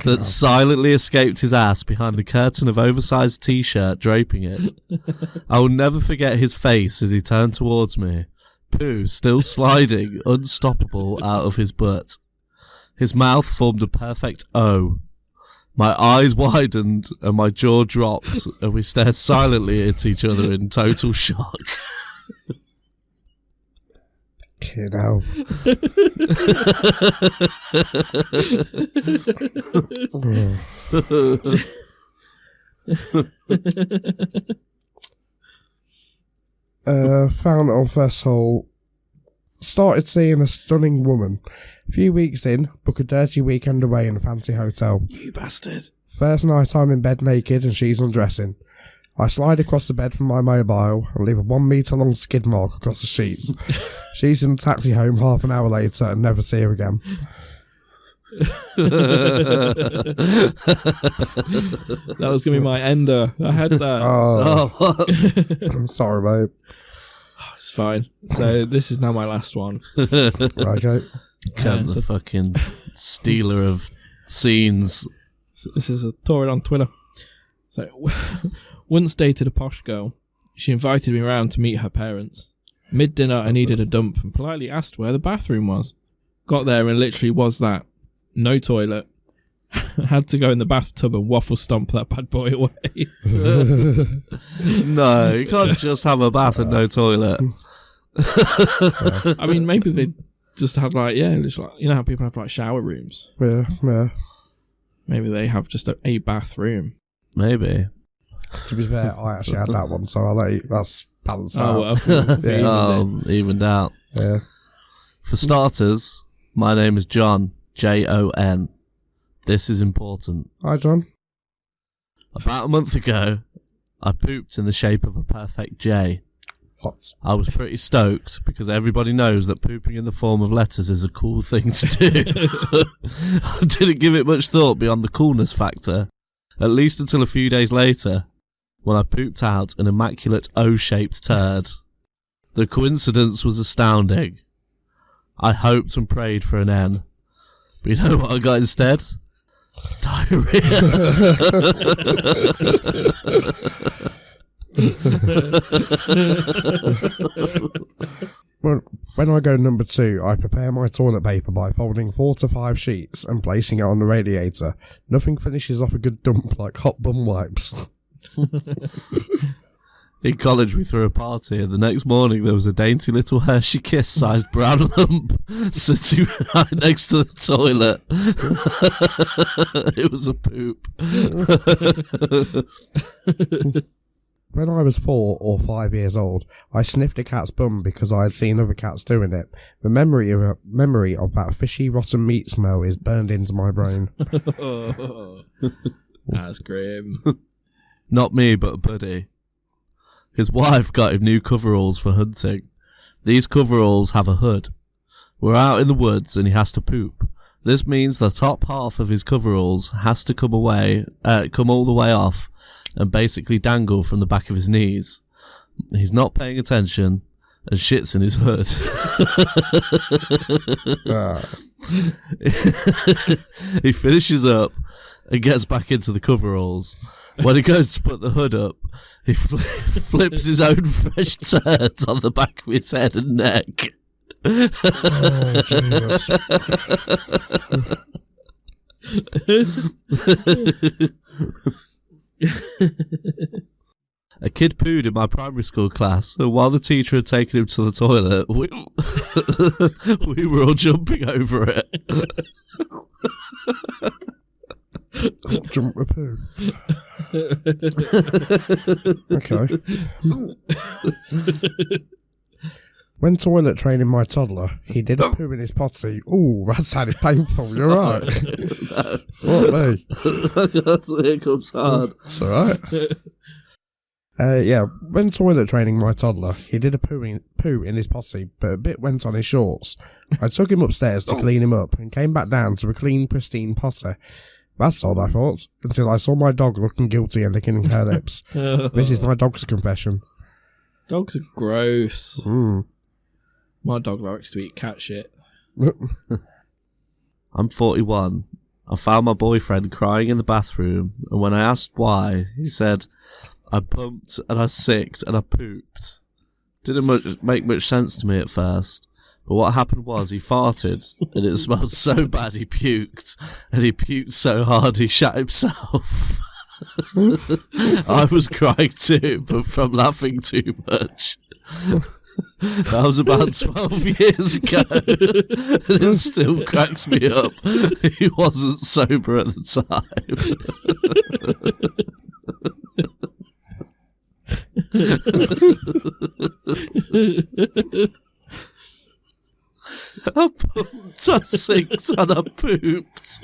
that silently escaped his ass behind the curtain of oversized t-shirt draping it. I will never forget his face as he turned towards me, poo still sliding, unstoppable, out of his butt. His mouth formed a perfect O. My eyes widened and my jaw dropped, and we stared silently at each other in total shock. Kid hell. Found it on First Hole. Started seeing a stunning woman. A few weeks in, book a dirty weekend away in a fancy hotel. You bastard. First night I'm in bed naked and she's undressing. I slide across the bed from my mobile and leave a 1 metre long skid mark across the sheets. She's in the taxi home half an hour later and never see her again. That was going to be my ender. I had that. Oh. I'm sorry, mate. It's fine. So this is now my last one. Okay. Cunt, the fucking stealer of scenes. So this is a story on Twitter. So, once dated a posh girl. She invited me round to meet her parents. Mid-dinner, I needed a dump and politely asked where the bathroom was. Got there and literally was that. No toilet. Had to go in the bathtub and waffle stomp that bad boy away. No, you can't just have a bath and no toilet. I mean, maybe they just had like, just like, you know how people have like shower rooms? Yeah. Maybe they have just a bathroom. Maybe. To be fair, I actually had that one, so I'll let you, that's balanced out. Well, Evened out. Yeah. For starters, my name is John, Jon. This is important. Hi, John. About a month ago, I pooped in the shape of a perfect J. Hot. I was pretty stoked because everybody knows that pooping in the form of letters is a cool thing to do. I didn't give it much thought beyond the coolness factor, at least until a few days later, when I pooped out an immaculate O-shaped turd. The coincidence was astounding. I hoped and prayed for an N. But you know what I got instead? Diarrhea. When I go number 2, I prepare my toilet paper by folding 4 to 5 sheets and placing it on the radiator. Nothing finishes off a good dump like hot bum wipes. In college, we threw a party, and the next morning there was a dainty little Hershey Kiss-sized brown lump sitting right next to the toilet. It was a poop. When I was 4 or 5 years old, I sniffed a cat's bum because I had seen other cats doing it. The memory of that fishy, rotten meat smell is burned into my brain. That's grim. Not me, but a buddy. His wife got him new coveralls for hunting. These coveralls have a hood. We're out in the woods and he has to poop. This means the top half of his coveralls has to come all the way off and basically dangle from the back of his knees. He's not paying attention and shits in his hood. He finishes up and gets back into the coveralls. When he goes to put the hood up, he flips his own fresh turds on the back of his head and neck. Oh, Jesus. A kid pooed in my primary school class, and while the teacher had taken him to the toilet, we were all jumping over it. Jump with poo. Okay. When toilet training my toddler, he did a poo in his potty. Ooh, that sounded painful. You're right. Fuck me. Here comes hard. It's alright. When toilet training my toddler, he did a poo in his potty, but a bit went on his shorts. I took him upstairs to clean him up and came back down to a clean, pristine potty. That's odd, I thought, until I saw my dog looking guilty and licking her lips. This is my dog's confession. Dogs are gross. Mm. My dog likes to eat cat shit. I'm 41. I found my boyfriend crying in the bathroom, and when I asked why, he said, I pumped and I sicked and I pooped. Didn't make much sense to me at first, but what happened was he farted and it smelled so bad he puked, and he puked so hard he shat himself. I was crying too, but from laughing too much. That was about 12 years ago, and it still cracks me up. He wasn't sober at the time. I pumped, I sicked, and I pooped.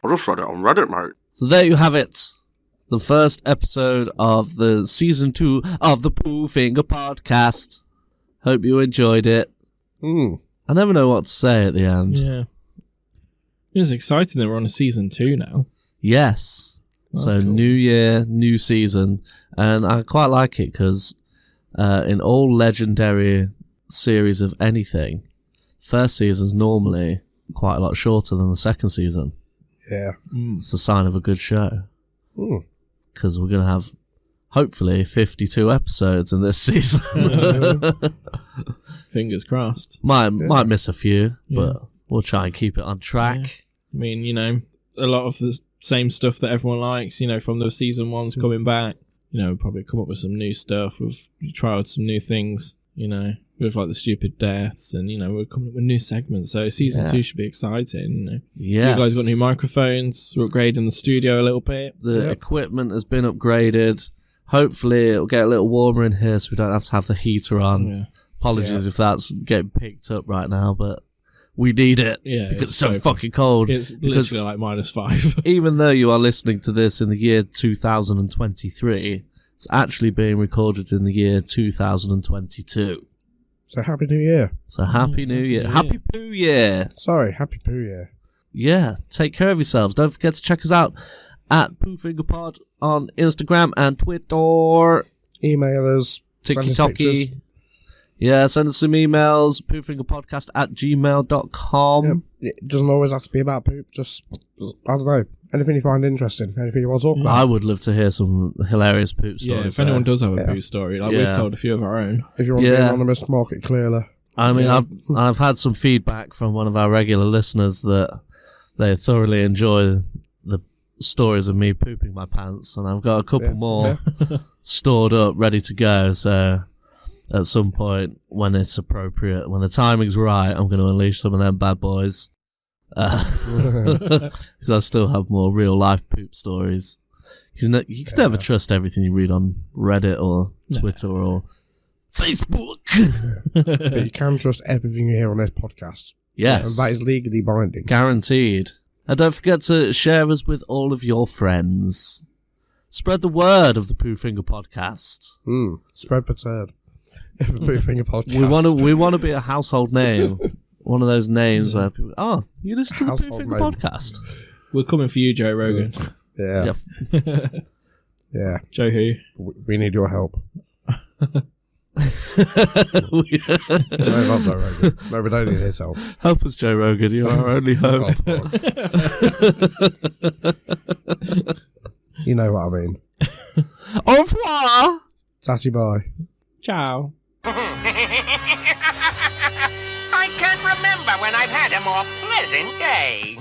I just read it on Reddit, mate. So there you have it. The first episode of the season 2 of the Pooh Finger podcast. Hope you enjoyed it. I never know what to say at the end. Yeah. It's exciting that we're on a season 2 now. Yes. That's so cool. new year, new season. And I quite like it because in all legendary series of anything, first season's normally quite a lot shorter than the second season. Yeah. It's a sign of a good show. Because we're going to have, hopefully, 52 episodes in this season. Fingers crossed. Might miss a few, but we'll try and keep it on track. I mean, you know, a lot of the same stuff that everyone likes, you know, from the season 1's coming back. You know, we'll probably come up with some new stuff. We've tried some new things, you know, with like the stupid deaths, and, you know, we're coming up with new segments. So season 2 should be exciting, you know. Yes. You guys got new microphones. We're upgrading the studio a little bit. The equipment has been upgraded. Hopefully it'll get a little warmer in here so we don't have to have the heater on. Yeah. Apologies if that's getting picked up right now, but we need it. Yeah, because it's so fucking cold. It's literally like -5. Even though you are listening to this in the year 2023, it's actually being recorded in the year 2022. So Happy New Year. So Happy New Year. Happy Pooh Year. Sorry, Happy Poo Year. Yeah, take care of yourselves. Don't forget to check us out at PoohFingerPod on Instagram and Twitter. Email us. TikToky. Yeah, send us some emails. PoohFingerPodcast@gmail.com. It doesn't always have to be about poop. Just, I don't know. Anything you find interesting. Anything you want to talk about. I would love to hear some hilarious poop stories. Yeah, if anyone does have a Yeah. poo story, like we've told a few of our own. If you want to be anonymous, mark it clearly. I mean, I've had some feedback from one of our regular listeners that they thoroughly enjoy the stories of me pooping my pants, and I've got a couple more stored up, ready to go. So at some point, when it's appropriate, when the timing's right, I'm going to unleash some of them bad boys. Because I still have more real life poop stories. Because you can never trust everything you read on Reddit or Twitter or Facebook. But you can trust everything you hear on this podcast. Yes. And that is legally binding. Guaranteed. And don't forget to share us with all of your friends. Spread the word of the Pooh Finger podcast. Spread the turd. The Poo Finger podcast. We want to be a household name. One of those names where people, you listen to the Pooh Household Finger name. podcast. We're coming for you, Joe Rogan. Yeah. Yeah. Joe who? We need your help. No, not Joe Rogan. No, we don't need his help. Help us, Joe Rogan. You're our only hope. Oh, you know what I mean. Au revoir. Tatty bye. Ciao. I can't remember when I've had a more pleasant day.